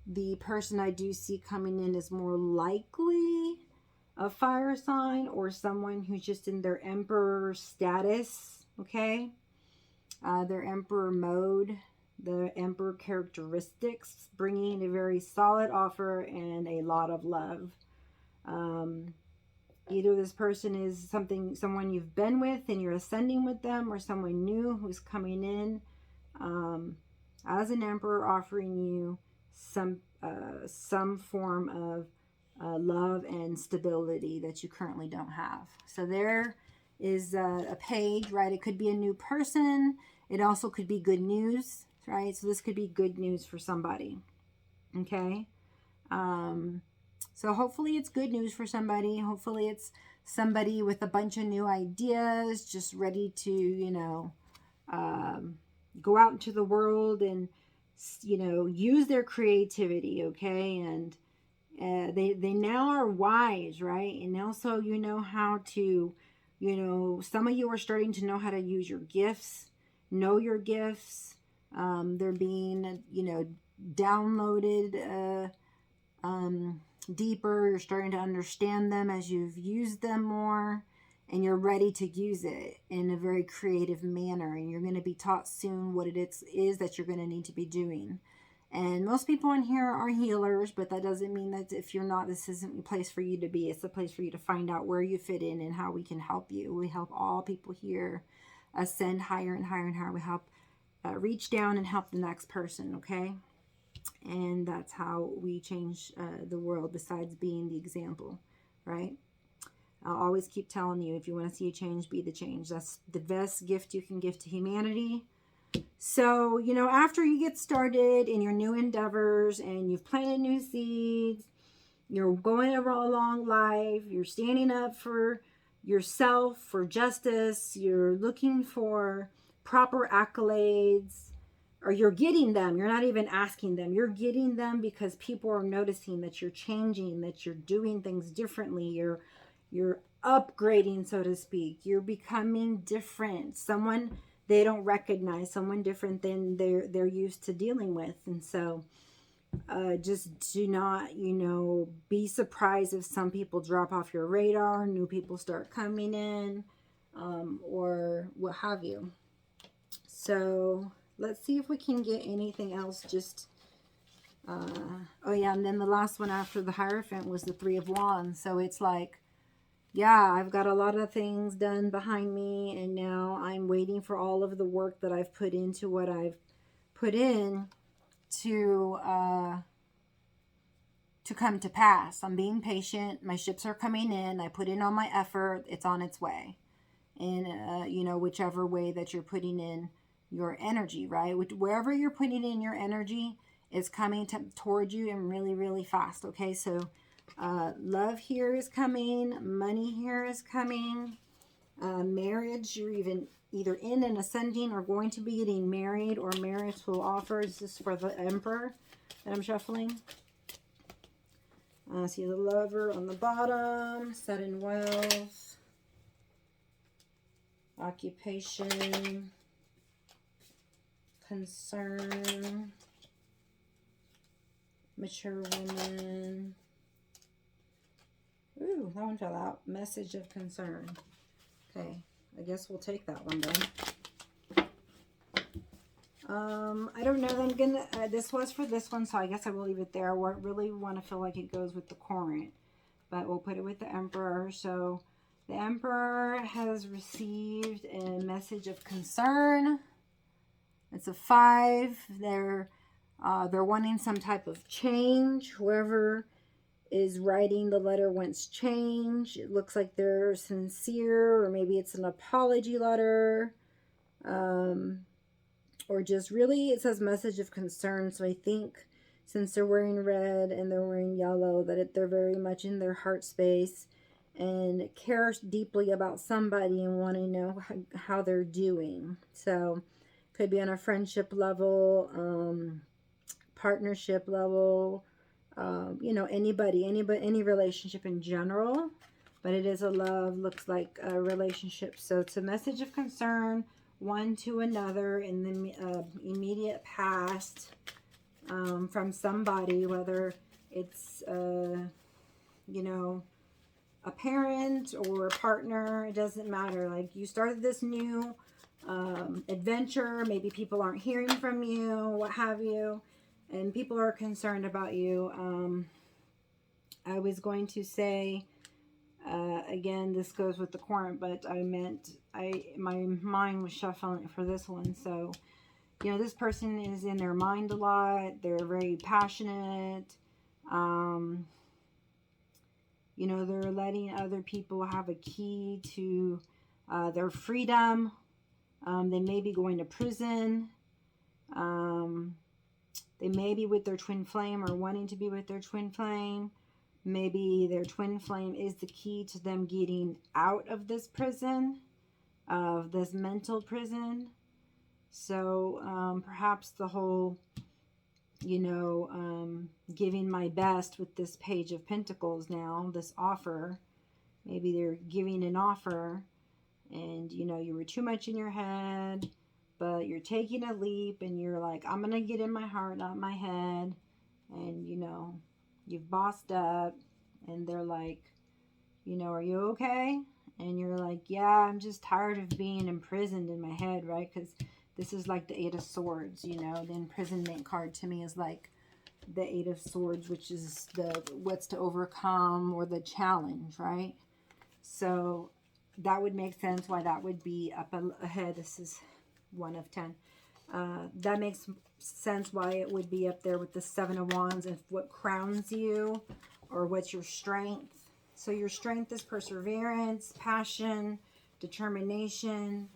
the person I do see coming in is more likely a fire sign or someone who's just in their emperor status, okay? Their emperor mode, the emperor characteristics, bringing a very solid offer and a lot of love. Either this person is someone you've been with and you're ascending with them, or someone new who's coming in as an emperor, offering you some form of love and stability that you currently don't have. So there is a page, right? It could be a new person. It also could be good news, right? So this could be good news for somebody, okay? So hopefully it's good news for somebody. Hopefully it's somebody with a bunch of new ideas, just ready to, go out into the world and, use their creativity, okay? And they now are wise, right? And also you know how to, some of you are starting to know how to use your gifts, know your gifts. They're being, downloaded deeper. You're starting to understand them as you've used them more, and you're ready to use it in a very creative manner. And you're going to be taught soon what it is that you're going to need to be doing. And most people in here are healers, but that doesn't mean that if you're not, this isn't a place for you to be. It's a place for you to find out where you fit in and how we can help you. We help all people here ascend higher and higher and higher. We help reach down and help the next person, okay? And that's how we change the world, besides being the example, right? I'll always keep telling you, if you want to see a change, be the change. That's the best gift you can give to humanity. So, after you get started in your new endeavors and you've planted new seeds, you're going along life, you're standing up for yourself, for justice, you're looking for proper accolades, or you're getting them. You're not even asking them. You're getting them because people are noticing that you're changing, that you're doing things differently. You're upgrading, so to speak. You're becoming different. Someone they don't recognize, someone different than they're used to dealing with. And so just do not, be surprised if some people drop off your radar, new people start coming in, or what have you. So let's see if we can get anything else. Just, oh yeah, and then the last one after the Hierophant was the 3 of Wands. So it's like, yeah, I've got a lot of things done behind me, and now I'm waiting for all of the work that I've put into what I've put in to come to pass. I'm being patient. My ships are coming in. I put in all my effort. It's on its way. And, whichever way that you're putting in your energy, right? Wherever you're putting in your energy is coming toward you and really, really fast, okay? So love here is coming. Money here is coming. Marriage, you're either in and ascending or going to be getting married, or marriage will offer. This is for the Emperor that I'm shuffling. See the Lover on the bottom. Sudden wealth. Occupation. Concern. Mature woman. Ooh, that one fell out. Message of concern. Okay, I guess we'll take that one then. I don't know that I'm gonna, this was for this one, so I guess I will leave it there. I really want to feel like it goes with the current, but we'll put it with the Emperor. So the Emperor has received a message of concern. It's a 5. They're wanting some type of change. Whoever is writing the letter wants change. It looks like they're sincere, or maybe it's an apology letter. Or just really, it says message of concern. So I think since they're wearing red and they're wearing yellow, that they're very much in their heart space and care deeply about somebody and want to know how they're doing. So could be on a friendship level, partnership level, you know, any relationship in general. But it is a love, looks like a relationship. So it's a message of concern, one to another in the immediate past, from somebody, whether it's, you know, a parent or a partner. It doesn't matter. Like, you started this new adventure. Maybe people aren't hearing from you, what have you, and people are concerned about you. I was going to say, again, this goes with the current, but I meant, my mind was shuffling for this one. So, you know, this person is in their mind a lot. They're very passionate. You know, they're letting other people have a key to their freedom. They may be going to prison. They may be with their twin flame or wanting to be with their twin flame. Maybe their twin flame is the key to them getting out of this prison, of this mental prison. So perhaps the whole, you know, giving my best with this Page of Pentacles now, this offer. Maybe they're giving an offer and, you know, you were too much in your head, but you're taking a leap and you're like, I'm going to get in my heart, not my head. And, you know, you've bossed up and they're like, you know, are you okay? And you're like, yeah, I'm just tired of being imprisoned in my head, right? Because this is like the 8 of Swords, you know. The imprisonment card to me is like the 8 of Swords, which is the what's to overcome or the challenge, right? So that would make sense why that would be up ahead. This is 1 of 10. That makes sense why it would be up there with the 7 of Wands and what crowns you or what's your strength. So your strength is perseverance, passion, determination.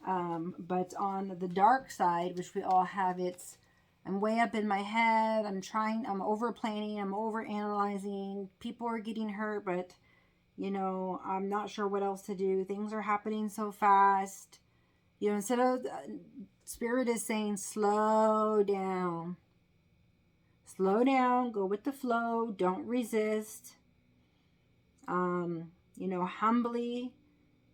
But on the dark side, which we all have, it's I'm way up in my head. I'm over planning. I'm over analyzing. People are getting hurt, but you know, I'm not sure what else to do. Things are happening so fast. You know, instead of Spirit is saying, slow down. Slow down. Go with the flow. Don't resist. You know, humbly,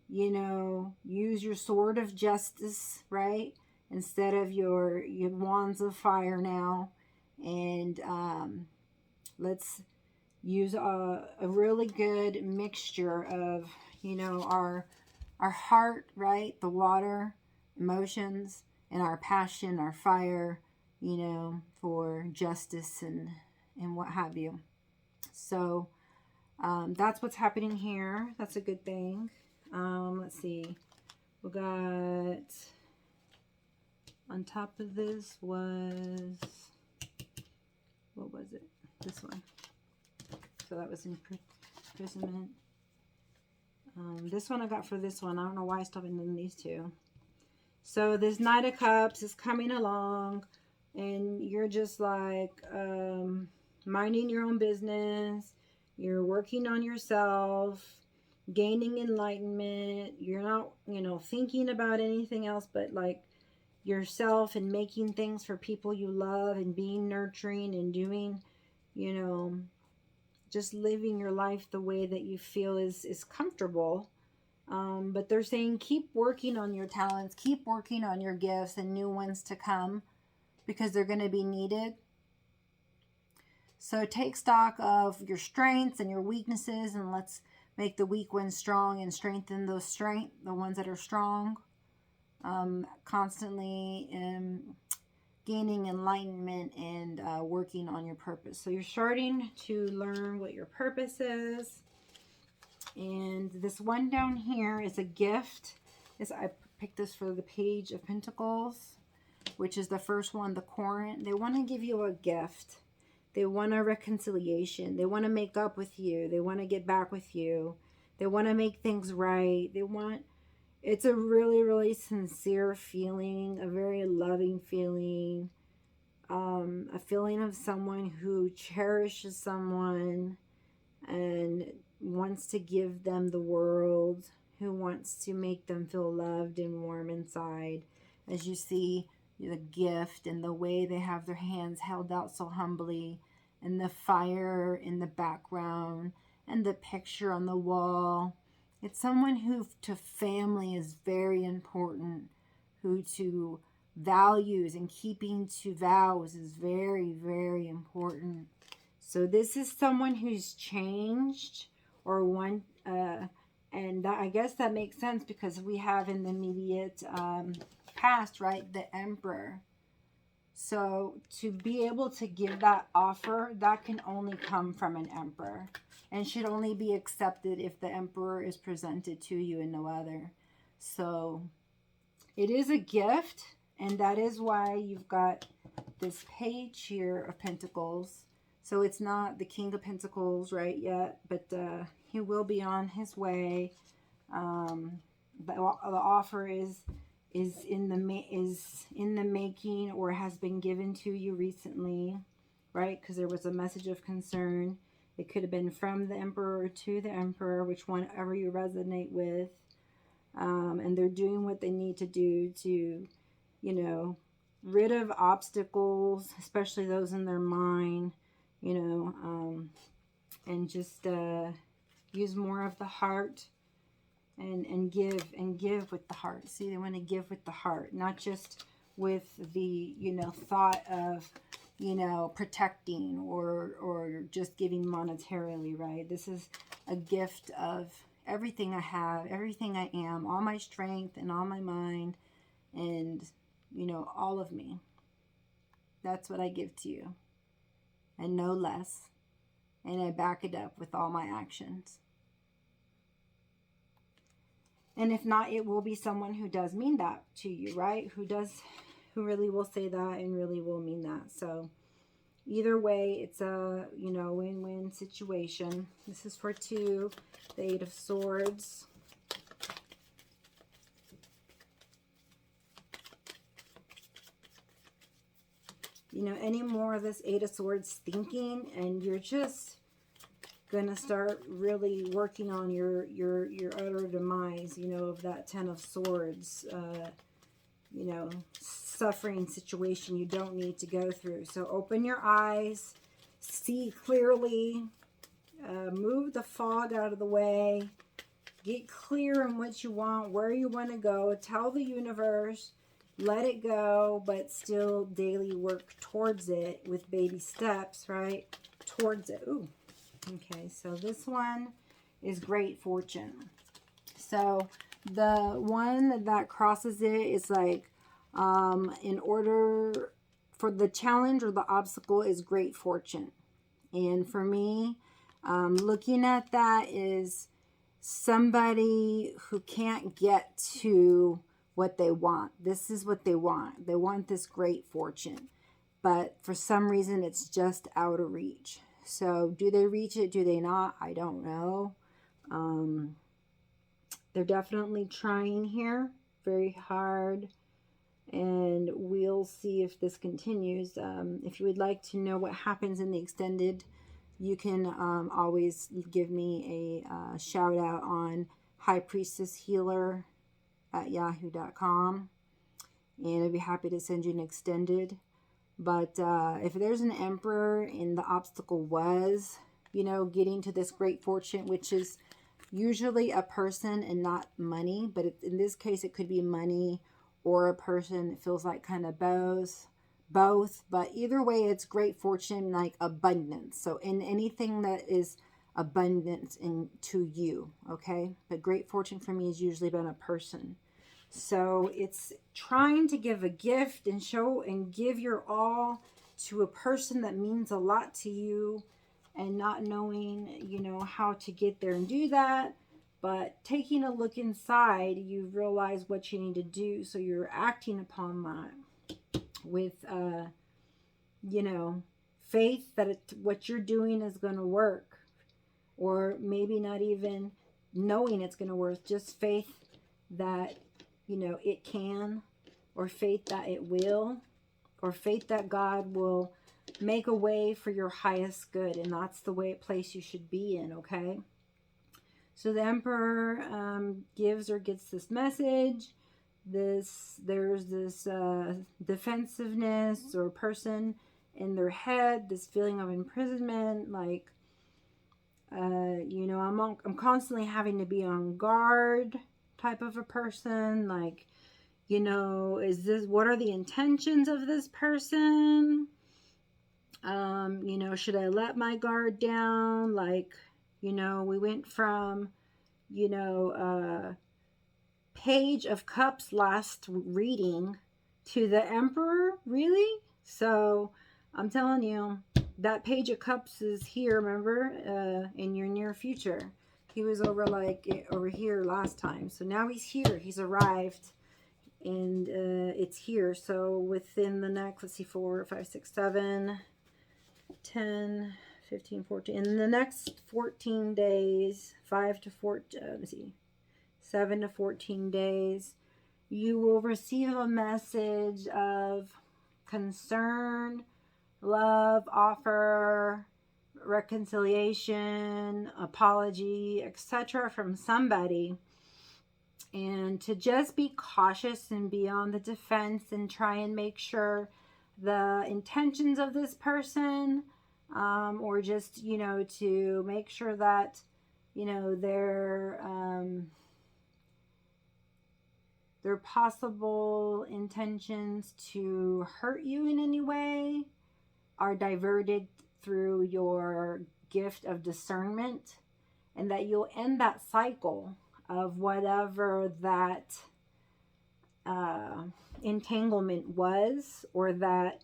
you know, use your sword of justice, right? Instead of your wands of fire now. And let's use a really good mixture of, you know, our heart, right? The water, emotions, and our passion, our fire, you know, for justice and what have you. So that's what's happening here. That's a good thing. Let's see. We got on top of this was, what was it? This one. So that was imprisonment. This one I got for this one. I don't know why I stopped in these two. So this Knight of Cups is coming along and you're just like minding your own business. You're working on yourself, gaining enlightenment. You're not, you know, thinking about anything else but like yourself and making things for people you love and being nurturing and doing, you know, just living your life the way that you feel is comfortable. But they're saying keep working on your talents, keep working on your gifts and new ones to come because they're going to be needed. So take stock of your strengths and your weaknesses and let's make the weak ones strong and strengthen the ones that are strong. Constantly gaining enlightenment and working on your purpose. So you're starting to learn what your purpose is. And this one down here is a gift. I picked this for the Page of Pentacles, which is the first one, the cont. They want to give you a gift. They want a reconciliation. They want to make up with you. They want to get back with you. They want to make things right. It's a really, really sincere feeling, a very loving feeling, a feeling of someone who cherishes someone and wants to give them the world, who wants to make them feel loved and warm inside. As you see the gift and the way they have their hands held out so humbly, and the fire in the background, and the picture on the wall. It's someone who to family is very important, who to values and keeping to vows is very, very important. So this is someone who's changed or one, and that, I guess that makes sense because we have in the immediate past, right, the Emperor. So to be able to give that offer, that can only come from an Emperor and should only be accepted if the Emperor is presented to you and no other. So it is a gift, and that is why you've got this Page here of Pentacles. So it's not the King of Pentacles right yet, but he will be on his way. The offer is in the making, or has been given to you recently, right? Because there was a message of concern. It could have been from the Emperor to the Emperor, which one ever you resonate with. And they're doing what they need to do to, you know, rid of obstacles, especially those in their mind, you know, and just use more of the heart. And give with the heart. See, they want to give with the heart, not just with the, you know, thought of, you know, protecting or just giving monetarily, right? This is a gift of everything I have, everything I am, all my strength and all my mind and, you know, all of me. That's what I give to you, and no less. And I back it up with all my actions. And if not, it will be someone who does mean that to you, right? Who really will say that and really will mean that. So either way, it's a, you know, win-win situation. This is for two, the Eight of Swords. You know, any more of this Eight of Swords thinking, and you're just gonna start really working on your utter demise, you know, of that Ten of Swords, you know, suffering situation you don't need to go through. So open your eyes, see clearly, move the fog out of the way, get clear on what you want, where you want to go, tell the universe, let it go, but still daily work towards it with baby steps, right? Towards it. Ooh. Okay, so this one is Great Fortune. So the one that crosses it is like, in order for the challenge or the obstacle is Great Fortune. And for me, looking at that is somebody who can't get to what they want. This is what they want. They want this Great Fortune. But for some reason, it's just out of reach. So do they reach it? Do they not? I don't know. They're definitely trying here very hard. And we'll see if this continues. If you would like to know what happens in the extended, you can always give me a shout out on highpriestesshealer@yahoo.com. And I'd be happy to send you an extended. But if there's an Emperor and the obstacle was, you know, getting to this Great Fortune, which is usually a person and not money. But in this case, it could be money or a person. It feels like kind of both. But either way, it's Great Fortune, like abundance. So in anything that is abundance to you, okay? But Great Fortune for me has usually been a person. So it's trying to give a gift and show and give your all to a person that means a lot to you, and not knowing, how to get there and do that. But taking a look inside, you realize what you need to do. So you're acting upon that with, faith that what you're doing is going to work. Or maybe not even knowing it's going to work, just faith that, it can, or faith that it will, or faith that God will make a way for your highest good. And that's the place you should be in, okay? So the Emperor gives or gets this message. There's this defensiveness or person in their head, this feeling of imprisonment, like, I'm constantly having to be on guard type of a person. Like, what are the intentions of this person? Should I let my guard down? Like, we went from, Page of Cups last reading to the Emperor, really? So I'm telling you, that Page of Cups is here, remember, in your near future. He was over here last time. So now he's here. He's arrived. And it's here. So within the next, let's see, 4, 5, 6, 7, 10, 15, 14. In the next 14 days, 7 to 14 days, you will receive a message of concern, love, offer, reconciliation, apology, etc. from somebody. And to just be cautious and be on the defense and try and make sure the intentions of this person, or just, to make sure that, their possible intentions to hurt you in any way are diverted through your gift of discernment, and that you'll end that cycle of whatever that entanglement was, or that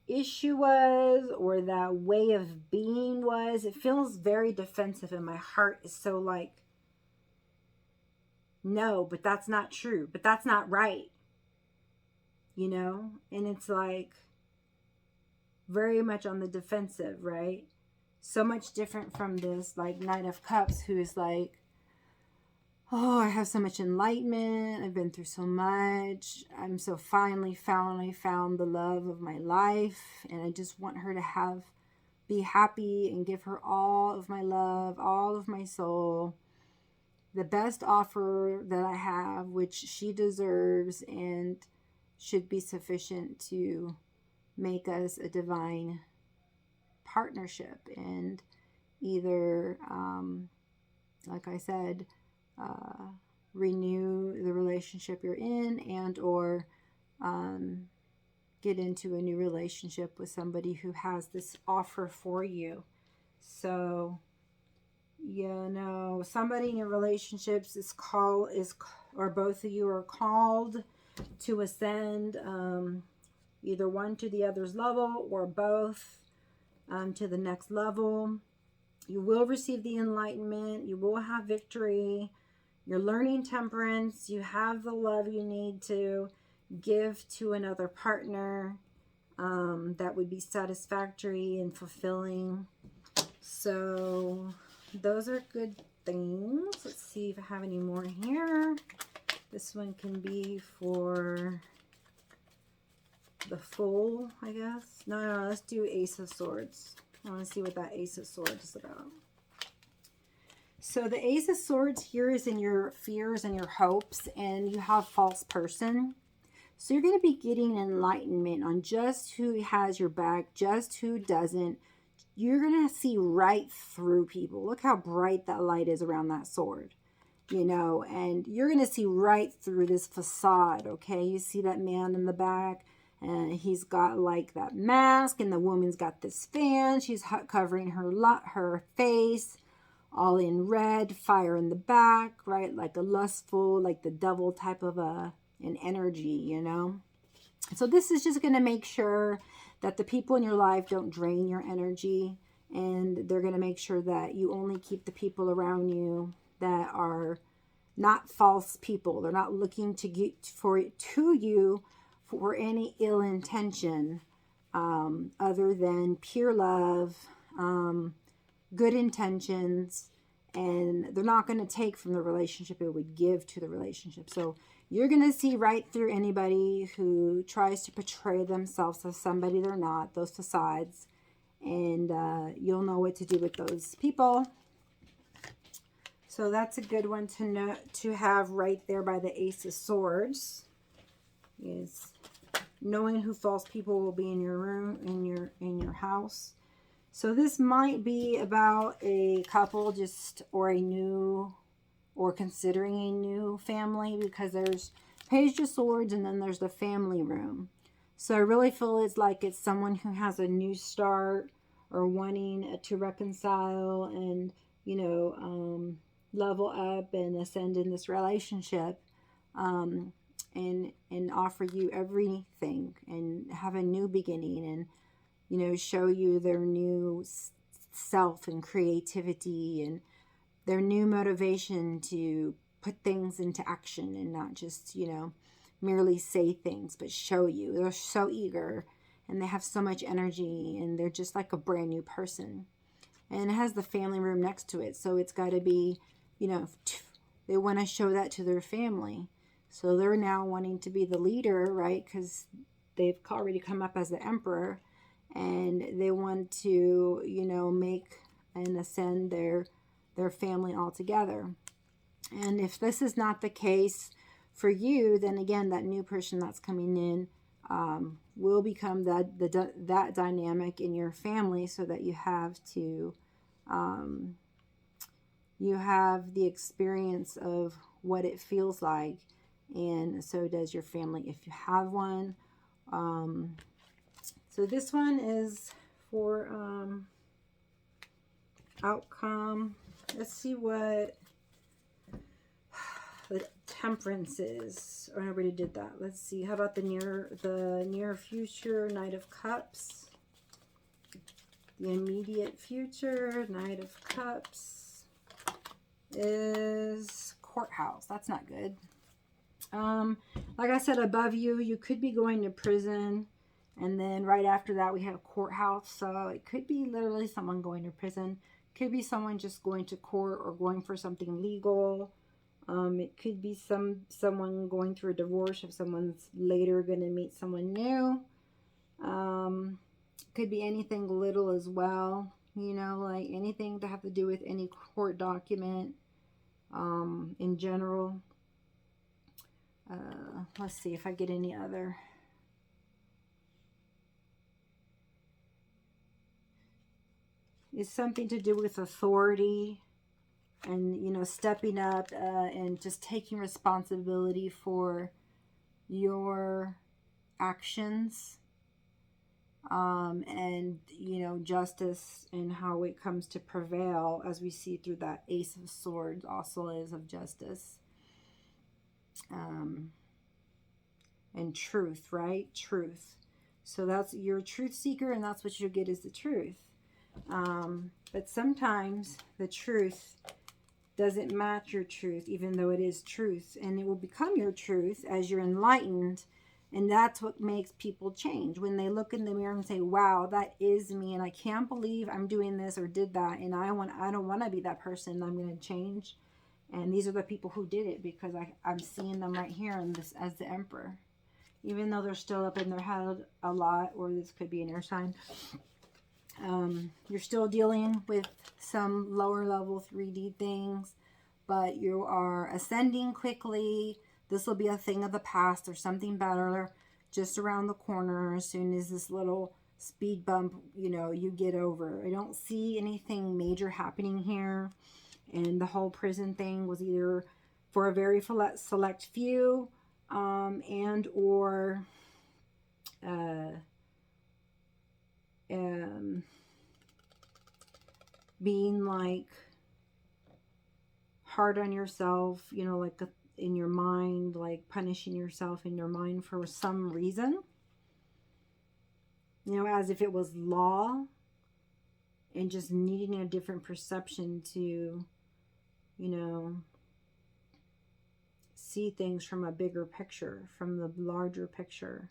issue was, or that way of being was. It feels very defensive, and my heart is so like, no, but that's not true, but that's not right, and it's like very much on the defensive, right? So much different from this like Knight of Cups, who is like, oh, I have so much enlightenment. I've been through so much. I'm so finally found the love of my life. And I just want her to be happy and give her all of my love, all of my soul, the best offer that I have, which she deserves and should be sufficient to make us a divine partnership. And either, like I said, renew the relationship you're in, and or get into a new relationship with somebody who has this offer for you. So, somebody in your relationships or both of you are called to ascend, either one to the other's level, or both to the next level. You will receive the enlightenment. You will have victory. You're learning temperance. You have the love you need to give to another partner that would be satisfactory and fulfilling. So those are good things. Let's see if I have any more here. This one can be for the Fool, I guess. No, let's do Ace of Swords. I want to see what that Ace of Swords is about. So the Ace of Swords here is in your fears and your hopes, and you have false person. So you're going to be getting enlightenment on just who has your back, just who doesn't. You're going to see right through people. Look how bright that light is around that sword, and you're going to see right through this facade, okay? You see that man in the back, and he's got like that mask, and the woman's got this fan. She's covering her face, all in red, fire in the back, right? Like a lustful, like the devil type of a and energy, you know. So this is just going to make sure that the people in your life don't drain your energy, and they're going to make sure that you only keep the people around you that are not false people. They're not looking to get to you for any ill intention, other than pure love, good intentions, and they're not going to take from the relationship. It would give to the relationship. So you're going to see right through anybody who tries to portray themselves as somebody they're not, those facades, and you'll know what to do with those people. So that's a good one to know, to have right there by the Ace of Swords, is knowing who false people will be in your room, in your house. So this might be about a couple just, or a new, or considering a new family, because there's Page of Swords and then there's the family room. So I really feel it's like it's someone who has a new start, or wanting to reconcile and, you know, level up and ascend in this relationship, and offer you everything and have a new beginning, and, you know, show you their new self and creativity and their new motivation to put things into action, and not just, you know, merely say things, but show you. They're so eager, and they have so much energy, and they're just like a brand new person. And it has the family room next to it, so it's got to be, you know, they want to show that to their family. So they're now wanting to be the leader, right? Because they've already come up as the emperor, and they want to, you know, make and ascend their family all together. And if this is not the case for you, then again, that new person that's coming in will become that dynamic in your family, so that you have to, you have the experience of what it feels like, and so does your family if you have one. So this one is for outcome. Let's see what the Temperance is. Oh, I already did that. Let's see. How about the near future? Knight of Cups. The immediate future, Knight of Cups, is Courthouse. That's not good. Like I said, above you, you could be going to prison, and then right after that we have Courthouse. So it could be literally someone going to prison. Could be someone just going to court or going for something legal. It could be someone going through a divorce if someone's later going to meet someone new. Could be anything little as well, you know, like anything to have to do with any court document, in general. Let's see if I get any other. It's something to do with authority, and, you know, stepping up and just taking responsibility for your actions, and, you know, justice and how it comes to prevail, as we see through that Ace of Swords also is of justice, and truth, right? Truth. So that's your truth seeker, and that's what you get, is the truth. But sometimes the truth doesn't match your truth, even though it is truth, and it will become your truth as you're enlightened. And that's what makes people change, when they look in the mirror and say, wow, that is me, and I can't believe I'm doing this or did that, and I don't want to be that person. I'm going to change. And these are the people who did it, because I'm seeing them right here in this as the Emperor, even though they're still up in their head a lot, or this could be an air sign. You're still dealing with some lower level 3D things, but you are ascending quickly. This will be a thing of the past, or something better just around the corner as soon as this little speed bump, you know, you get over. I don't see anything major happening here. And the whole prison thing was either for a very select few, and or being like hard on yourself, you know, like in your mind, like punishing yourself in your mind for some reason. You know, as if it was law, and just needing a different perception to, you know, see things from a bigger picture, from the larger picture.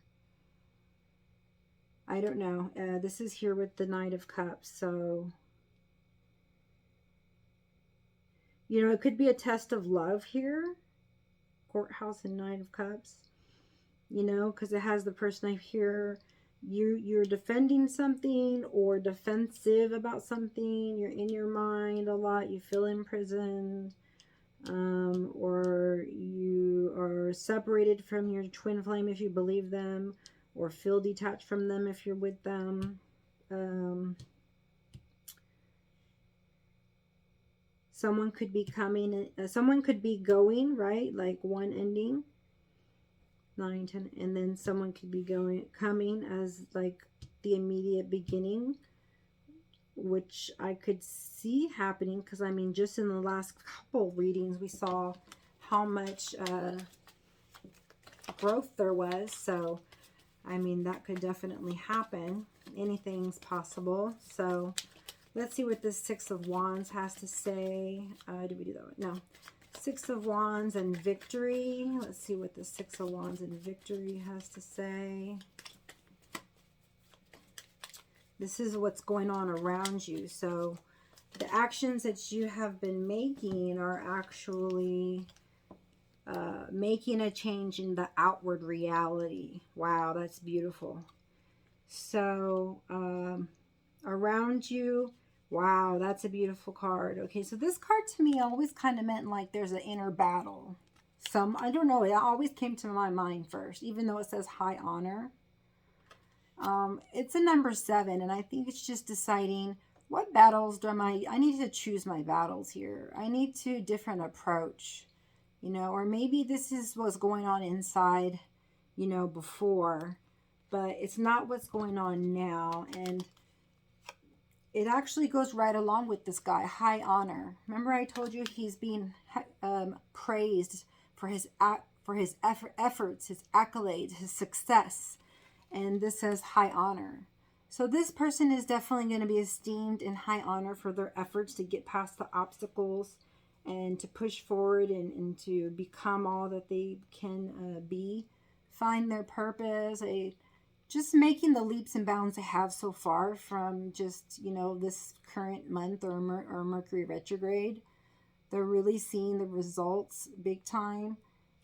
I don't know. This is here with the Knight of Cups. So, you know, it could be a test of love here. Courthouse and Knight of Cups. You know, because it has the person I hear. You're defending something or defensive about something. You're in your mind a lot. You feel imprisoned. Or you are separated from your twin flame if you believe them, or feel detached from them if you're with them. Someone could be coming, someone could be going, right? Like one ending, 9, 10, and then someone could be coming as like the immediate beginning, which I could see happening, because I mean, just in the last couple readings, we saw how much growth there was. So, I mean, that could definitely happen. Anything's possible. So, let's see what this Six of Wands has to say. Did we do that one? No. Six of Wands and victory. Let's see what the Six of Wands and victory has to say. This is what's going on around you. So the actions that you have been making are actually making a change in the outward reality. Wow, that's beautiful. So around you, wow, that's a beautiful card. Okay, so this card to me always kind of meant like there's an inner battle. I don't know, it always came to my mind first, even though it says high honor. It's a number 7, and I think it's just deciding what battles do I need to choose my battles here. I need to different approach, you know, or maybe this is what's going on inside, you know, before, but it's not what's going on now. And it actually goes right along with this guy, high honor. Remember I told you he's being praised for his efforts, his accolades, his success. And this says high honor. So this person is definitely going to be esteemed in high honor for their efforts to get past the obstacles and to push forward and to become all that they can be, find their purpose, just making the leaps and bounds they have so far from just, you know, this current month or Mercury retrograde. They're really seeing the results big time.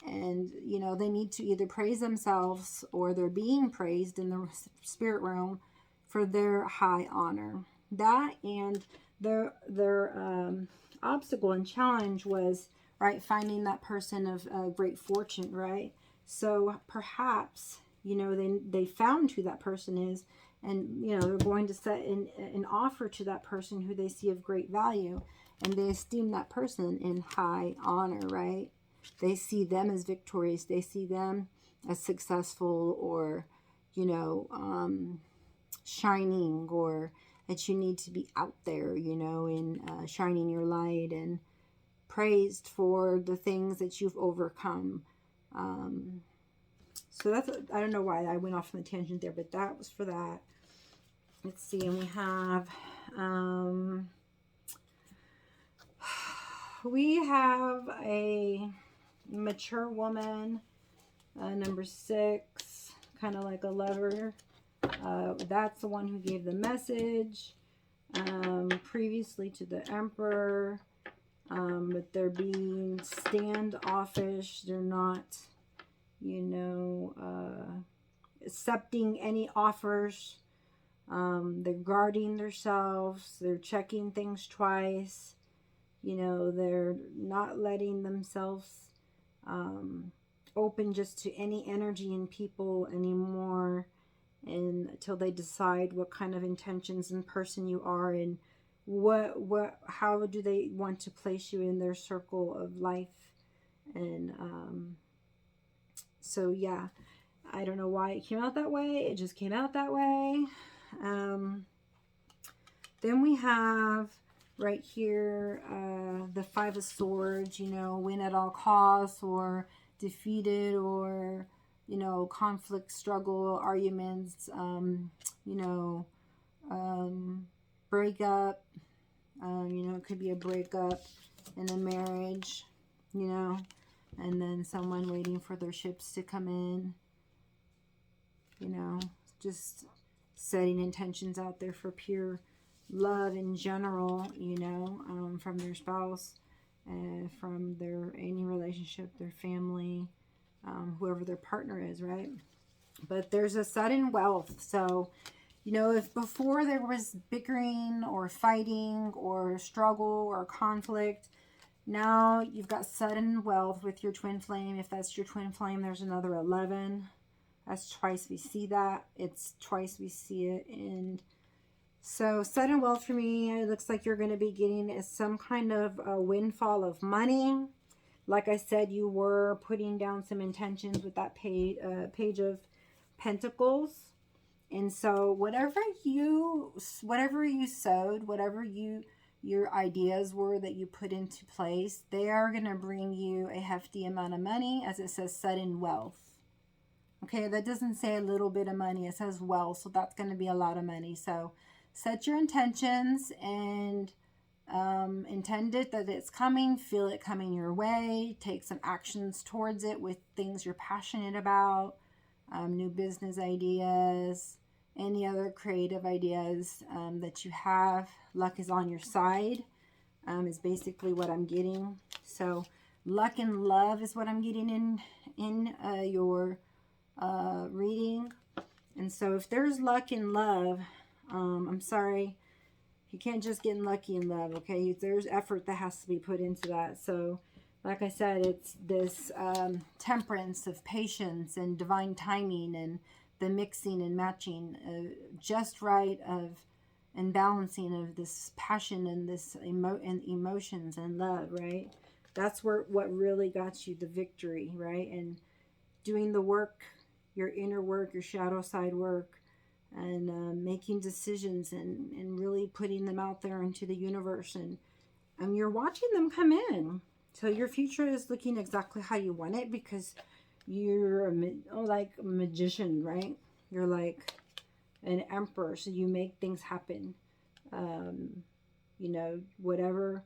And, you know, they need to either praise themselves or they're being praised in the spirit realm for their high honor. That and their obstacle and challenge was, right, finding that person of great fortune, right? So perhaps, you know, they found who that person is, and, you know, they're going to set an offer to that person who they see of great value, and they esteem that person in high honor, right? They see them as victorious. They see them as successful, or, you know, shining, or that you need to be out there, you know, in shining your light and praised for the things that you've overcome. So that's, I don't know why I went off on the tangent there, but that was for that. Let's see, and we have a mature woman, number 6, kind of like a lover. That's the one who gave the message previously to the Emperor, but they're being standoffish. They're not, you know, accepting any offers. They're guarding themselves. They're checking things twice. You know, they're not letting themselves open just to any energy in people anymore, and until they decide what kind of intentions and person you are, and how do they want to place you in their circle of life. And so yeah, I don't know why it came out that way. It just came out that way. Then we have right here, the Five of Swords, you know, win at all costs, or defeated, or, you know, conflict, struggle, arguments, you know, breakup, you know, it could be a breakup in a marriage, you know, and then someone waiting for their ships to come in, you know, just setting intentions out there for pure love in general, you know, from their spouse, from their any relationship, their family, whoever their partner is, right? But there's a sudden wealth. So, you know, if before there was bickering or fighting or struggle or conflict, now you've got sudden wealth with your twin flame. If that's your twin flame, there's another 11. That's twice we see that. It's twice we see it. And so sudden wealth for me, it looks like you're going to be getting some kind of a windfall of money. Like I said, you were putting down some intentions with that page of Pentacles. And so whatever you sowed, whatever your ideas were that you put into place, they are going to bring you a hefty amount of money, as it says sudden wealth. Okay, that doesn't say a little bit of money. It says wealth, so that's going to be a lot of money. So set your intentions and intend it that it's coming. Feel it coming your way. Take some actions towards it with things you're passionate about, new business ideas, any other creative ideas that you have. Luck is on your side, is basically what I'm getting. So luck and love is what I'm getting in your reading. And so if there's luck and love, I'm sorry, you can't just get lucky in love, okay? There's effort that has to be put into that. So like I said, it's this temperance of patience and divine timing, and the mixing and matching just right of and balancing of this passion and this emotions and love, right? That's what really got you the victory, right? And doing the work, your inner work, your shadow side work, and making decisions and really putting them out there into the universe, and you're watching them come in. So your future is looking exactly how you want it, because you're like a magician, right? You're like an emperor, so you make things happen. You know, whatever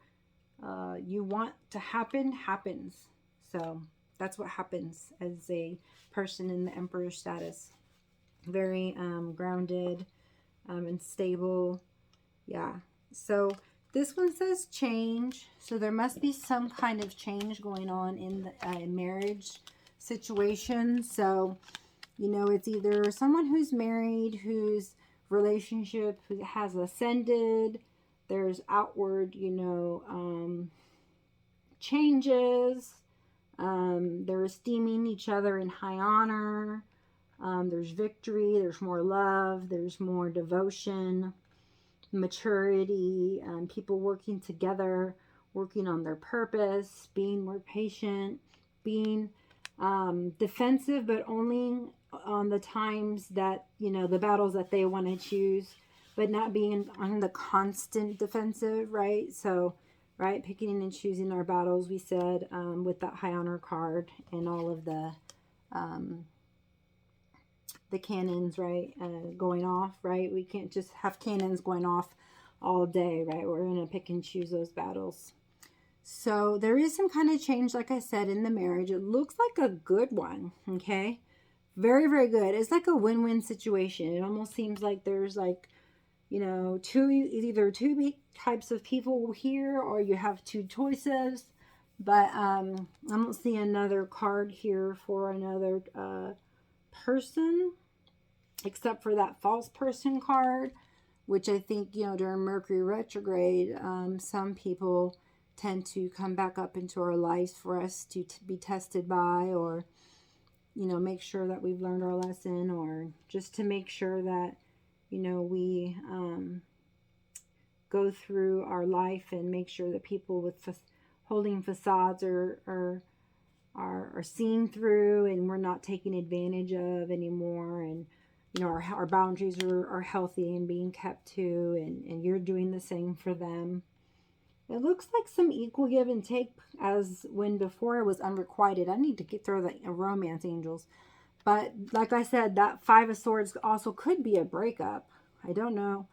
you want to happen happens. So that's what happens as a person in the emperor status. Very grounded and stable. Yeah. So this one says change. So there must be some kind of change going on in the marriage situation. So, you know, it's either someone who's married, whose relationship has ascended. There's outward, you know, changes. They're esteeming each other in high honor. There's victory. There's more love. There's more devotion, maturity, people working together, working on their purpose, being more patient, being defensive, but only on the times that, you know, the battles that they want to choose, but not being on the constant defensive, right? So, right, picking and choosing our battles, we said, with that high honor card and all of the cannons, right, going off, right? We can't just have cannons going off all day, right? We're going to pick and choose those battles. So there is some kind of change, like I said, in the marriage. It looks like a good one, okay? Very, very good. It's like a win-win situation. It almost seems like there's like, you know, either two types of people here, or you have two choices. But I don't see another card here for another person, except for that false person card, which I think, you know, during Mercury retrograde, some people tend to come back up into our lives for us to be tested by, or, you know, make sure that we've learned our lesson, or just to make sure that, you know, we go through our life and make sure that people with holding facades are seen through, and we're not taken advantage of anymore, and, you know, our boundaries are healthy and being kept to, and you're doing the same for them. It looks like some equal give and take, as when before it was unrequited. I need to throw the romance angels. But like I said, that Five of Swords also could be a breakup. I don't know.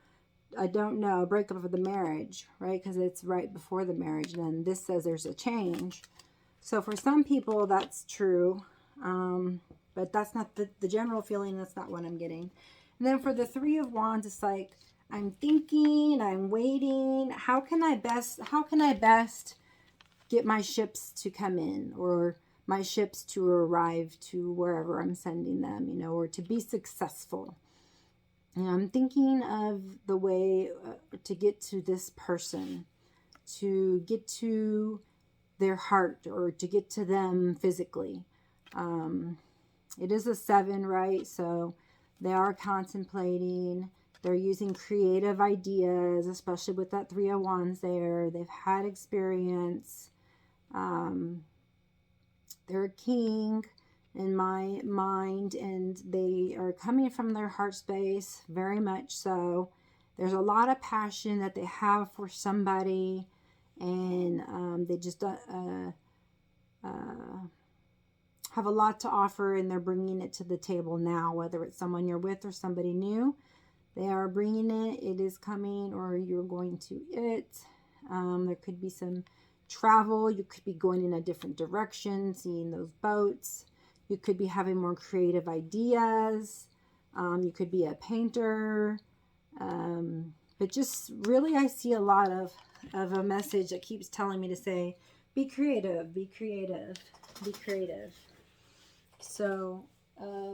I don't know. A breakup of the marriage, right? Because it's right before the marriage. And then this says there's a change. So for some people, that's true. But that's not the general feeling. That's not what I'm getting. And then for the Three of Wands, it's like, I'm thinking, I'm waiting. How can I best get my ships to come in, or my ships to arrive to wherever I'm sending them, you know, or to be successful? And I'm thinking of the way to get to this person, to get to their heart, or to get to them physically. It is a 7, right? So they are contemplating. They're using creative ideas, especially with that Three of Wands there. They've had experience. They're a king in my mind, and they are coming from their heart space, very much so. There's a lot of passion that they have for somebody, and they just have a lot to offer, and they're bringing it to the table now, whether it's someone you're with or somebody new. They are bringing it. It is coming, or you're going to it. There could be some travel. You could be going in a different direction, seeing those boats. You could be having more creative ideas. You could be a painter. But just really, I see a lot of a message that keeps telling me to say, be creative, be creative, be creative. So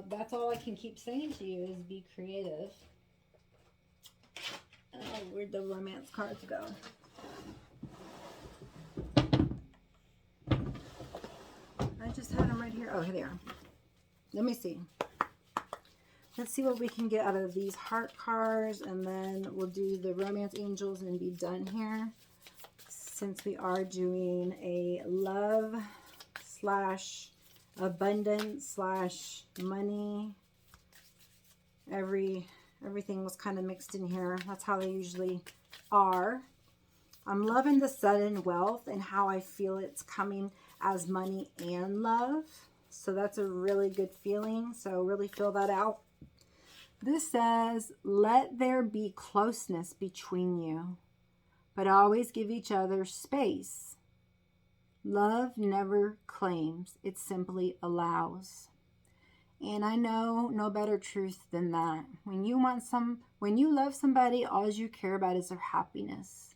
that's all I can keep saying to you is be creative. Where'd the romance cards go? I just had them right here. Oh, here they are. Let me see. Let's see what we can get out of these heart cards, and then we'll do the romance angels and be done here. Since we are doing a love slash abundance slash money, everything was kind of mixed in here. That's how they usually are. I'm loving the sudden wealth and how I feel it's coming as money and love. So that's a really good feeling. So really feel that out. This says, let there be closeness between you, but always give each other space. Love never claims, it simply allows. And I know no better truth than that. When you love somebody, all you care about is their happiness.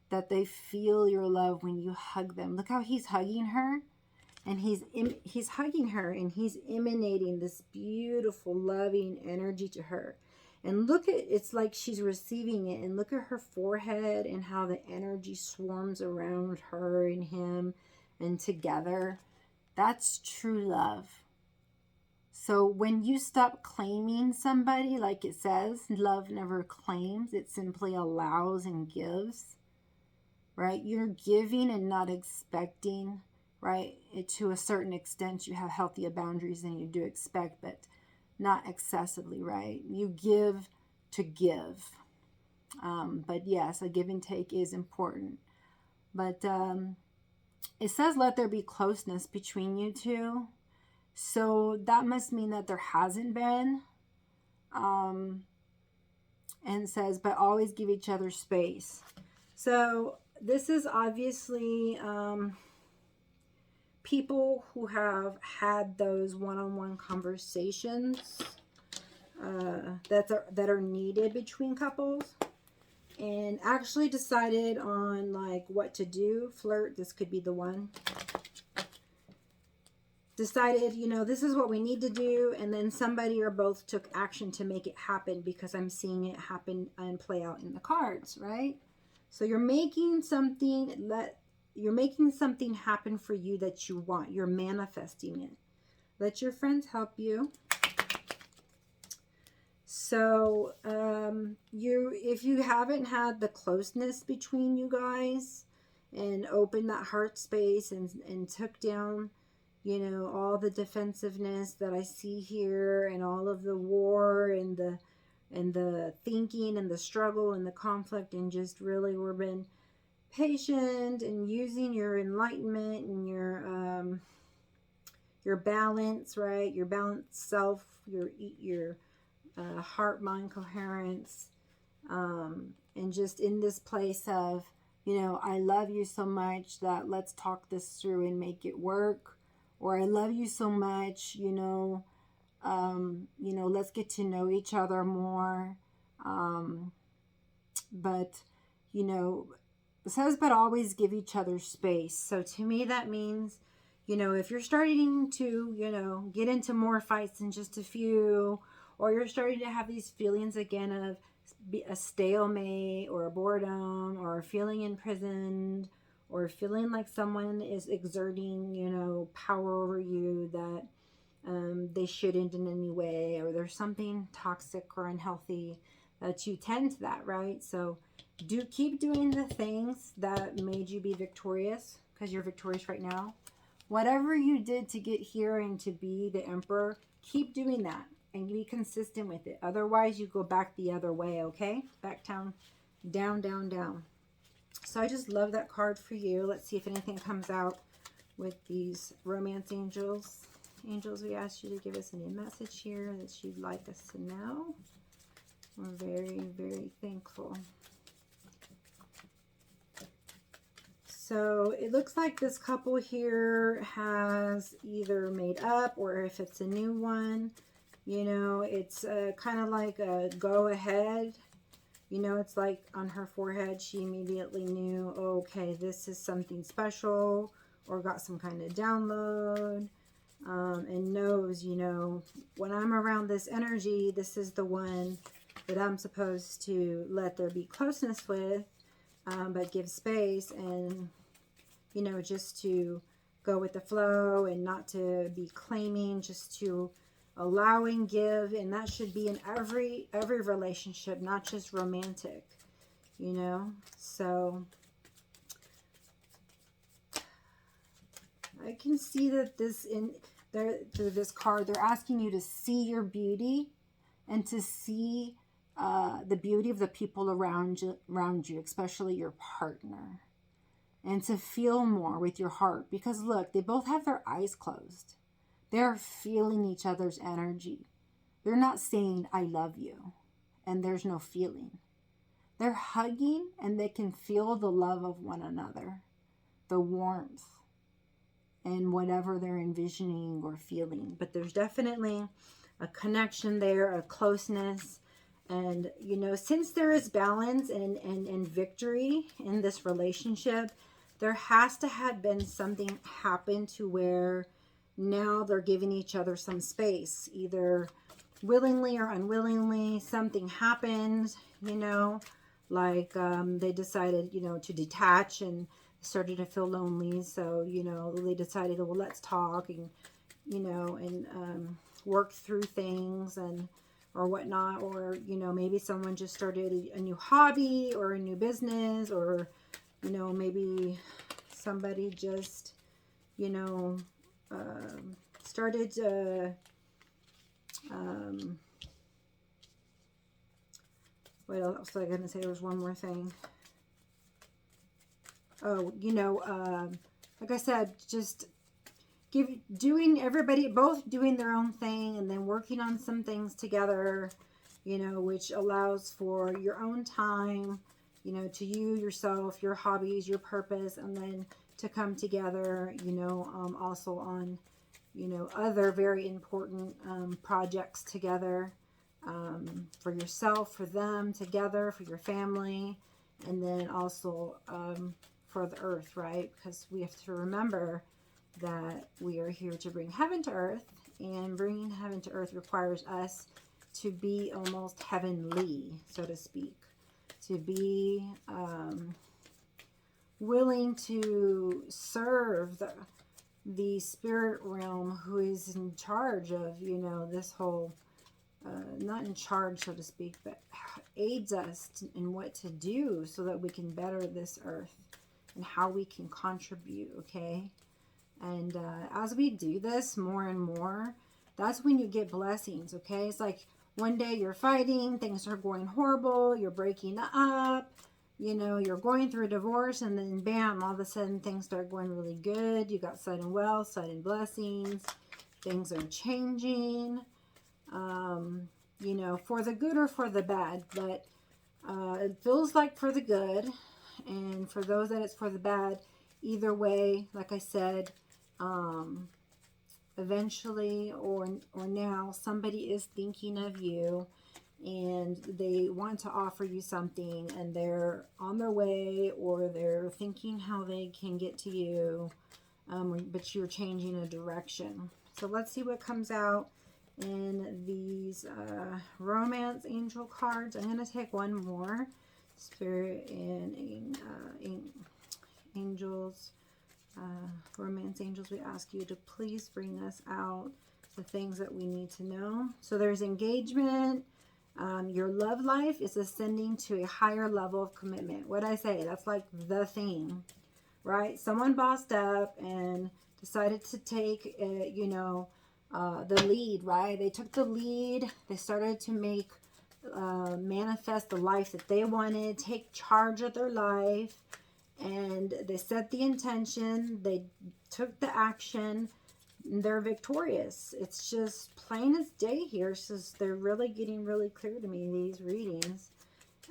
That they feel your love when you hug them. Look how he's hugging her. And he's hugging her, and he's emanating this beautiful, loving energy to her. And look at, it's like she's receiving it. And look at her forehead and how the energy swarms around her and him and together. That's true love. So when you stop claiming somebody, like it says, love never claims, it simply allows and gives, right? You're giving and not expecting, right? To a certain extent, you have healthier boundaries than you do expect, but not excessively, right? You give to give. But yes, a give and take is important. But it says, let there be closeness between you two. So that must mean that there hasn't been. And says, but always give each other space. So this is obviously people who have had those one-on-one conversations that are needed between couples, and actually decided on like what to do. Flirt, this could be the one. Decided, you know, this is what we need to do, and then somebody or both took action to make it happen, because I'm seeing it happen and play out in the cards, right? So you're making something happen for you that you want. You're manifesting it. Let your friends help you. So if you haven't had the closeness between you guys and opened that heart space and took down, you know, all the defensiveness that I see here, and all of the war and the thinking and the struggle and the conflict, and just really we've been patient and using your enlightenment and your balance, right? Your balanced self, your heart mind coherence, and just in this place of, I love you so much that let's talk this through and make it work, or I love you so much, let's get to know each other more. But it says, but always give each other space. So to me, that means, if you're starting to, get into more fights than just a few, or you're starting to have these feelings again of a stalemate or a boredom or feeling imprisoned or feeling like someone is exerting, power over you that they shouldn't in any way, or there's something toxic or unhealthy, that you tend to that, right? So keep doing the things that made you be victorious, because you're victorious right now. Whatever you did to get here and to be the emperor, keep doing that and be consistent with it. Otherwise, you go back the other way, okay? Back down, down, down, down. So I just love that card for you. Let's see if anything comes out with these romance angels. Angels, we ask you to give us any message here that you'd like us to know. We're very, very thankful. So it looks like this couple here has either made up, or if it's a new one, it's kind of like a go ahead. It's like on her forehead, she immediately knew, okay, this is something special, or got some kind of download, and knows, when I'm around this energy, this is the one that I'm supposed to let there be closeness with, but give space and, just to go with the flow and not to be claiming, just to allow and give. And that should be in every relationship, not just romantic, so I can see that through this card, they're asking you to see your beauty and to see the beauty of the people around you, especially your partner, and to feel more with your heart. Because look, they both have their eyes closed. They're feeling each other's energy. They're not saying, I love you, and there's no feeling. They're hugging, and they can feel the love of one another, the warmth, and whatever they're envisioning or feeling. But there's definitely a connection there, a closeness. And, since there is balance and victory in this relationship, there has to have been something happen to where now they're giving each other some space, either willingly or unwillingly. Something happened, like they decided, to detach and started to feel lonely. So, they decided, well, let's talk and, work through things or whatnot. Or, maybe someone just started a new hobby or a new business, or, maybe somebody just, started what else was I going to say? There was one more thing. Oh, like I said, just both doing their own thing and then working on some things together, which allows for your own time, to you, yourself, your hobbies, your purpose, and then to come together, also on, other very important projects together, for yourself, for them, together, for your family, and then also for the earth, right? Because we have to remember that we are here to bring heaven to earth, and bringing heaven to earth requires us to be almost heavenly, so to speak, to be willing to serve the spirit realm, who is in charge of, this whole, not in charge, so to speak, but aids us in what to do so that we can better this earth and how we can contribute, okay? And as we do this more and more, that's when you get blessings, okay? It's like one day you're fighting, things are going horrible, you're breaking up, you know, you're going through a divorce, and then bam, all of a sudden things start going really good. You got sudden wealth, sudden blessings. Things are changing, you know, for the good or for the bad. But it feels like for the good. And for those that it's for the bad, either way, like I said, eventually or now, somebody is thinking of you, and they want to offer you something, and they're on their way, or they're thinking how they can get to you, but you're changing a direction. So let's see what comes out in these romance angel cards. I'm going to take one more. Spirit and angels, romance angels, we ask you to please bring us out the things that we need to know. So there's engagement. Your love life is ascending to a higher level of commitment. What I say, that's like the thing, right? Someone bossed up and decided to take, you know, the lead, right? They took the lead. They started to make, manifest the life that they wanted, take charge of their life, and they set the intention. They took the action. They're victorious. It's just plain as day here. So they're really getting really clear to me, these readings,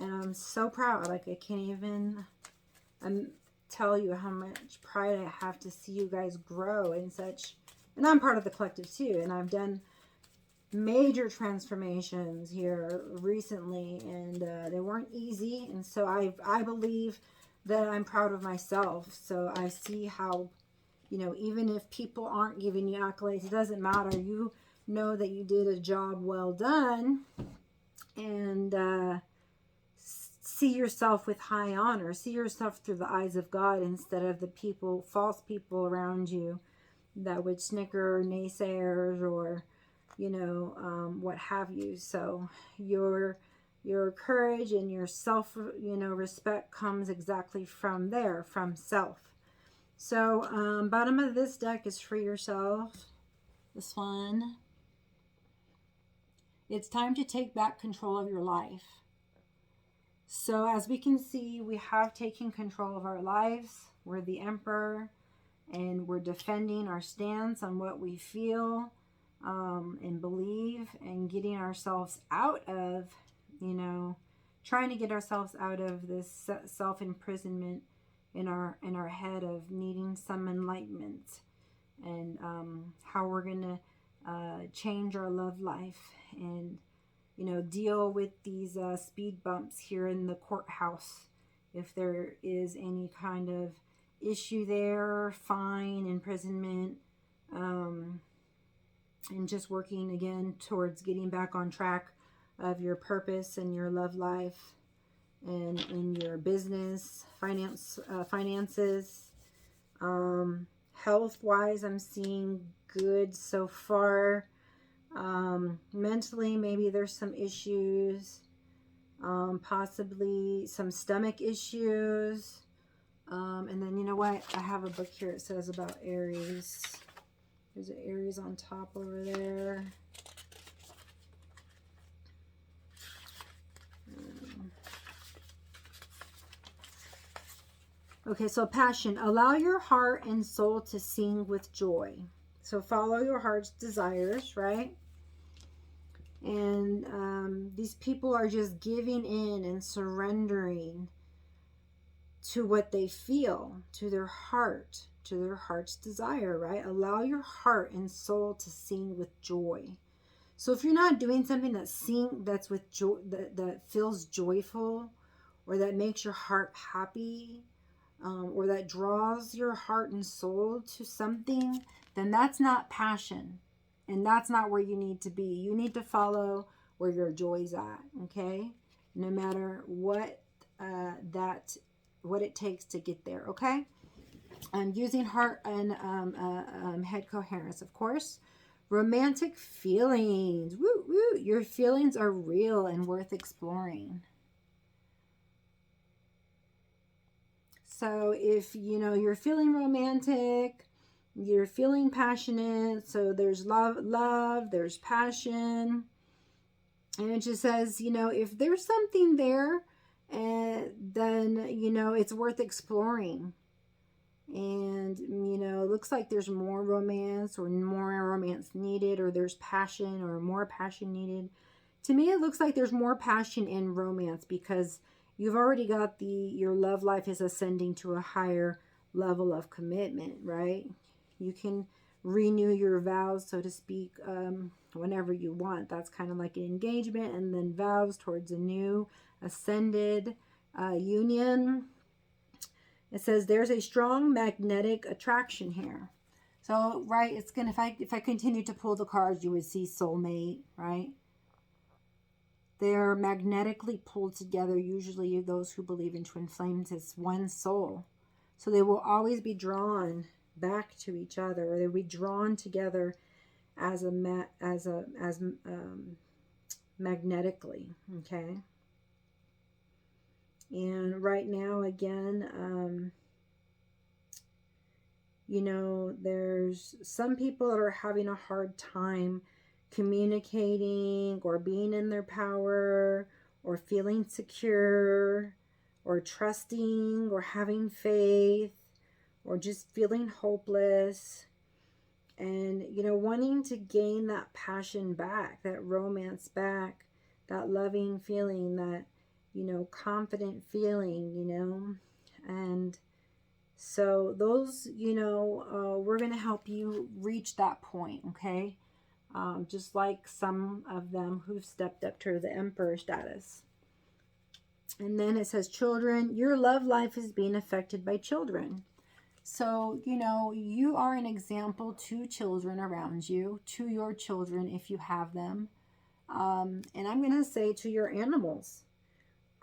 and I'm so proud. Like, I can't even tell you how much pride I have to see you guys grow in such. And I'm part of the collective too, and I've done major transformations here recently, and they weren't easy. And so I believe that I'm proud of myself. So I see how, you know, even if people aren't giving you accolades, it doesn't matter. You know that you did a job well done, and see yourself with high honor. See yourself through the eyes of God instead of the people, false people around you that would snicker, naysayers, or, you know, what have you. So your courage and your self, you know, respect comes exactly from there, from self. So bottom of this deck is free yourself. This one. It's time to take back control of your life. So as we can see, we have taken control of our lives. We're the emperor, and we're defending our stance on what we feel and believe, and getting ourselves out of, you know, trying to get ourselves out of this self-imprisonment in our head of needing some enlightenment, and how we're going to change our love life, and, you know, deal with these speed bumps here in the courthouse. If there is any kind of issue there, fine, imprisonment, and just working again towards getting back on track of your purpose and your love life, and in your business, finances, health wise, I'm seeing good so far. Mentally, maybe there's some issues, possibly some stomach issues. And then, you know what? I have a book here. It says about Aries. There's an Aries on top over there. Okay, so passion. Allow your heart and soul to sing with joy. So follow your heart's desires, right? And these people are just giving in and surrendering to what they feel, to their heart, to their heart's desire, right? Allow your heart and soul to sing with joy. So if you're not doing something that's with joy, that feels joyful, or that makes your heart happy, or that draws your heart and soul to something, then that's not passion, and that's not where you need to be. You need to follow where your joy's at, okay? No matter what what it takes to get there, okay? Using heart and head coherence, of course. Romantic feelings. Woo, woo. Your feelings are real and worth exploring. So if, you know, you're feeling romantic, you're feeling passionate, so there's love, there's passion. And it just says, you know, if there's something there and then, you know, it's worth exploring. And, you know, it looks like there's more romance or more romance needed, or there's passion or more passion needed. To me, it looks like there's more passion in romance, because you've already got your love life is ascending to a higher level of commitment, right? You can renew your vows, so to speak, whenever you want. That's kind of like an engagement, and then vows towards a new ascended union. It says there's a strong magnetic attraction here. So, right, it's gonna, if I continue to pull the cards, you would see soulmate, right? They're magnetically pulled together. Usually, those who believe in twin flames, it's one soul, so they will always be drawn back to each other, or they'll be drawn together as magnetically. Okay. And right now, again, you know, there's some people that are having a hard time communicating or being in their power or feeling secure or trusting or having faith or just feeling hopeless, and, you know, wanting to gain that passion back, that romance back, that loving feeling, that, you know, confident feeling, you know. And so those, you know, we're going to help you reach that point, okay? Just like some of them who've stepped up to the emperor status. And then it says, children, your love life is being affected by children. So, you know, you are an example to children around you, to your children if you have them. And I'm going to say to your animals,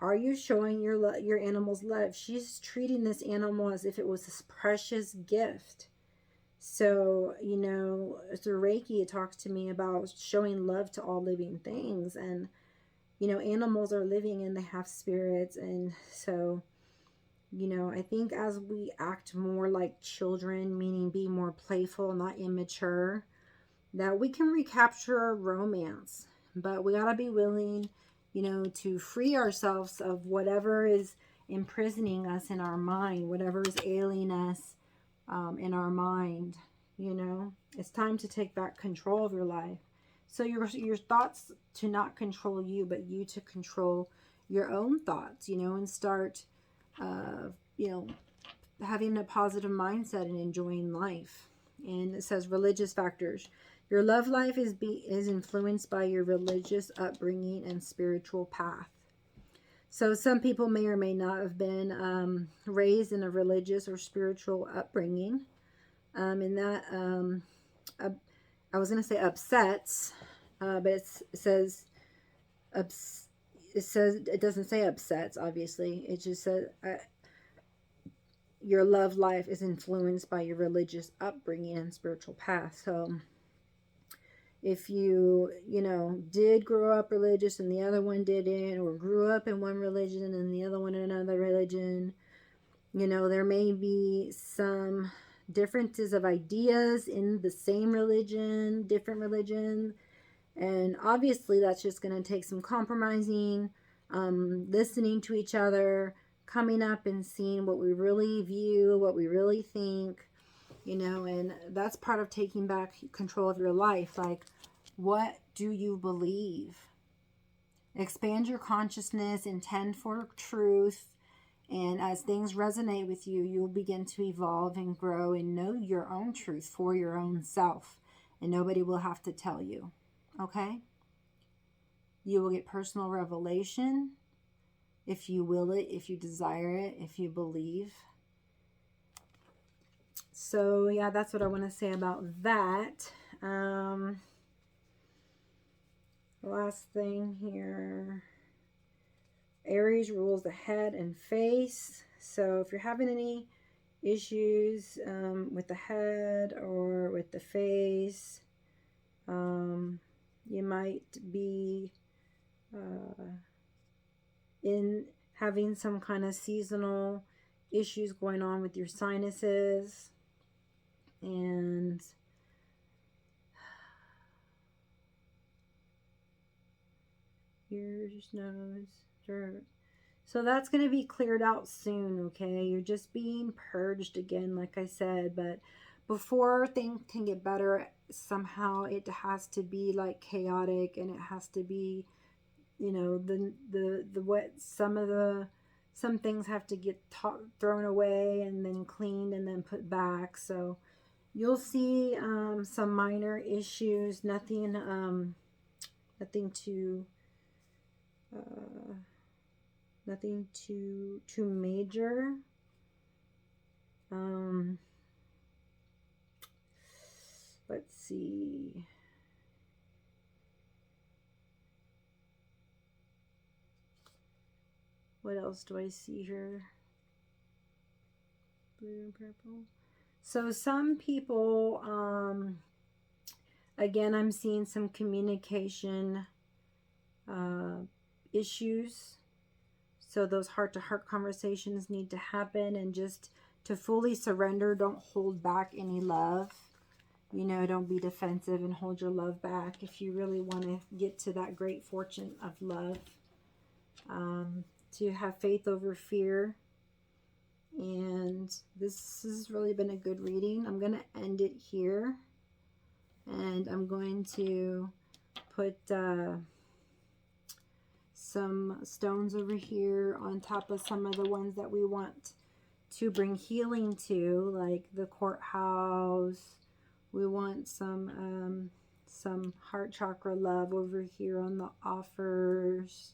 are you showing your animal's love? She's treating this animal as if it was this precious gift. So, you know, through Reiki, it talks to me about showing love to all living things. And, you know, animals are living and they have spirits. And so, you know, I think as we act more like children, meaning be more playful, not immature, that we can recapture romance. But we got to be willing, you know, to free ourselves of whatever is imprisoning us in our mind, whatever is ailing us in our mind. You know, it's time to take back control of your life. So your thoughts to not control you, but you to control your own thoughts, you know, and start, you know, having a positive mindset and enjoying life. And it says religious factors. Your love life is influenced by your religious upbringing and spiritual path. So some people may or may not have been raised in a religious or spiritual upbringing. And that, I was going to say upsets, but it says, it doesn't say upsets, obviously. It just says your love life is influenced by your religious upbringing and spiritual path. So if you know, did grow up religious and the other one didn't, or grew up in one religion and the other one in another religion, you know, there may be some differences of ideas in the same religion, different religion. And obviously that's just going to take some compromising, listening to each other, coming up and seeing what we really view, what we really think, you know. And that's part of taking back control of your life. Like, what do you believe? Expand your consciousness, intend for truth. And as things resonate with you, you'll begin to evolve and grow and know your own truth for your own self. And nobody will have to tell you. Okay? You will get personal revelation if you will it, if you desire it, if you believe. So, yeah, that's what I want to say about that. Last thing here. Aries rules the head and face. So if you're having any issues with the head or with the face, you might be in having some kind of seasonal issues going on with your sinuses. And ears, nose, throat. So that's going to be cleared out soon, okay? You're just being purged again, like I said. But before things can get better, somehow it has to be like chaotic, and it has to be, you know, the what some things have to get thrown away and then cleaned and then put back. So you'll see some minor issues, nothing too nothing too major. Let's see. What else do I see here? Blue and purple. So some people, again, I'm seeing some communication issues. So those heart-to-heart conversations need to happen, and just to fully surrender. Don't hold back any love. You know, don't be defensive and hold your love back if you really want to get to that great fortune of love. To have faith over fear. And this has really been a good reading. I'm going to end it here. And I'm going to put some stones over here on top of some of the ones that we want to bring healing to, like the courthouse. We want some heart chakra love over here on the offers.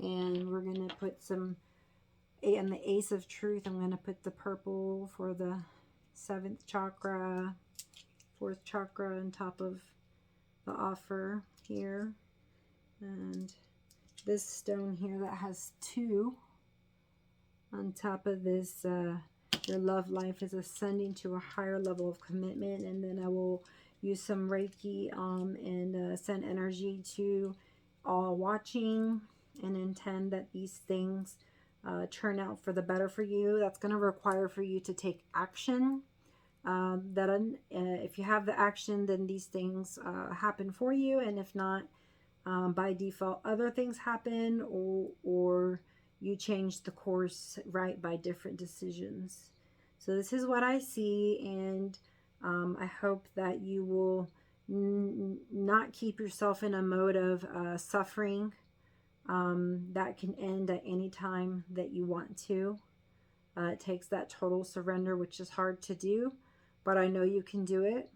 And we're going to put some, and the Ace of Truth, I'm going to put the purple for the 7th chakra, 4th chakra on top of the offer here. And this stone here that has 2 on top of this, your love life is ascending to a higher level of commitment. And then I will use some Reiki and send energy to all watching, and intend that these things turn out for the better for you. That's going to require for you to take action. If you have the action, then these things happen for you. And if not, by default, other things happen, or you change the course right by different decisions. So this is what I see, and I hope that you will not keep yourself in a mode of suffering. That can end at any time that you want to. It takes that total surrender, which is hard to do, but I know you can do it.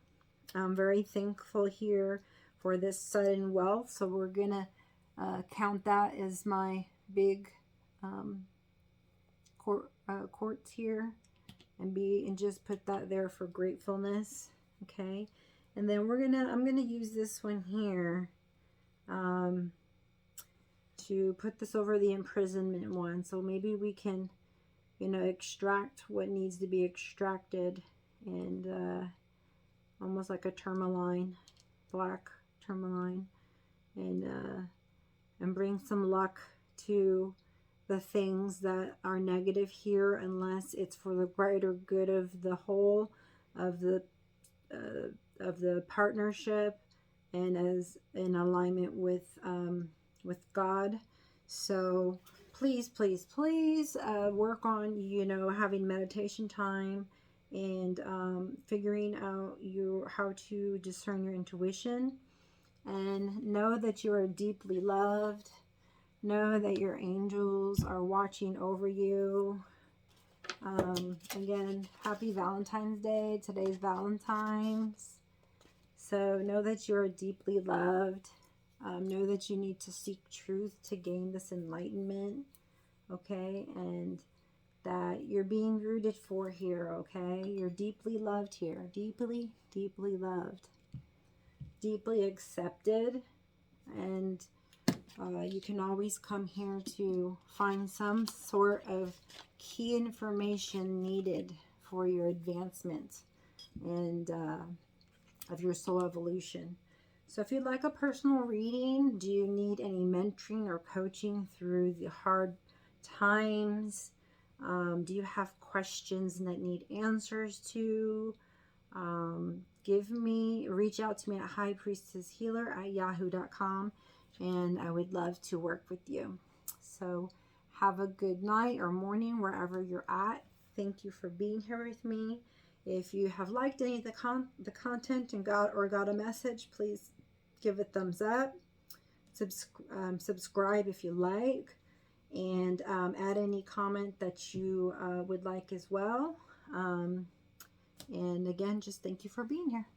I'm very thankful here for this sudden wealth, so we're gonna count that as my big quartz here, and just put that there for gratefulness. Okay, and then I'm gonna use this one here to put this over the imprisonment one. So maybe we can, you know, extract what needs to be extracted, and almost like a tourmaline, black tourmaline, and bring some luck to the things that are negative here, unless it's for the greater good of the whole of the partnership, and as in alignment with God. So please, please, please work on, you know, having meditation time, and figuring out how to discern your intuition, and know that you are deeply loved. Know that your angels are watching over you. Again, happy Valentine's Day. Today's Valentine's. So know that you are deeply loved. Know that you need to seek truth to gain this enlightenment. Okay? And that you're being rooted for here. Okay? You're deeply loved here. Deeply, deeply loved. Deeply accepted. And you can always come here to find some sort of key information needed for your advancement and of your soul evolution. So if you'd like a personal reading, do you need any mentoring or coaching through the hard times? Do you have questions that need answers to? Reach out to me at highpriestesshealer@yahoo.com, and I would love to work with you. So Have a good night or morning wherever you're at. Thank you for being here with me. If you have liked any of the content and got a message, please give a thumbs up. Subscribe if you like, and add any comment that you would like as well. And again, just thank you for being here.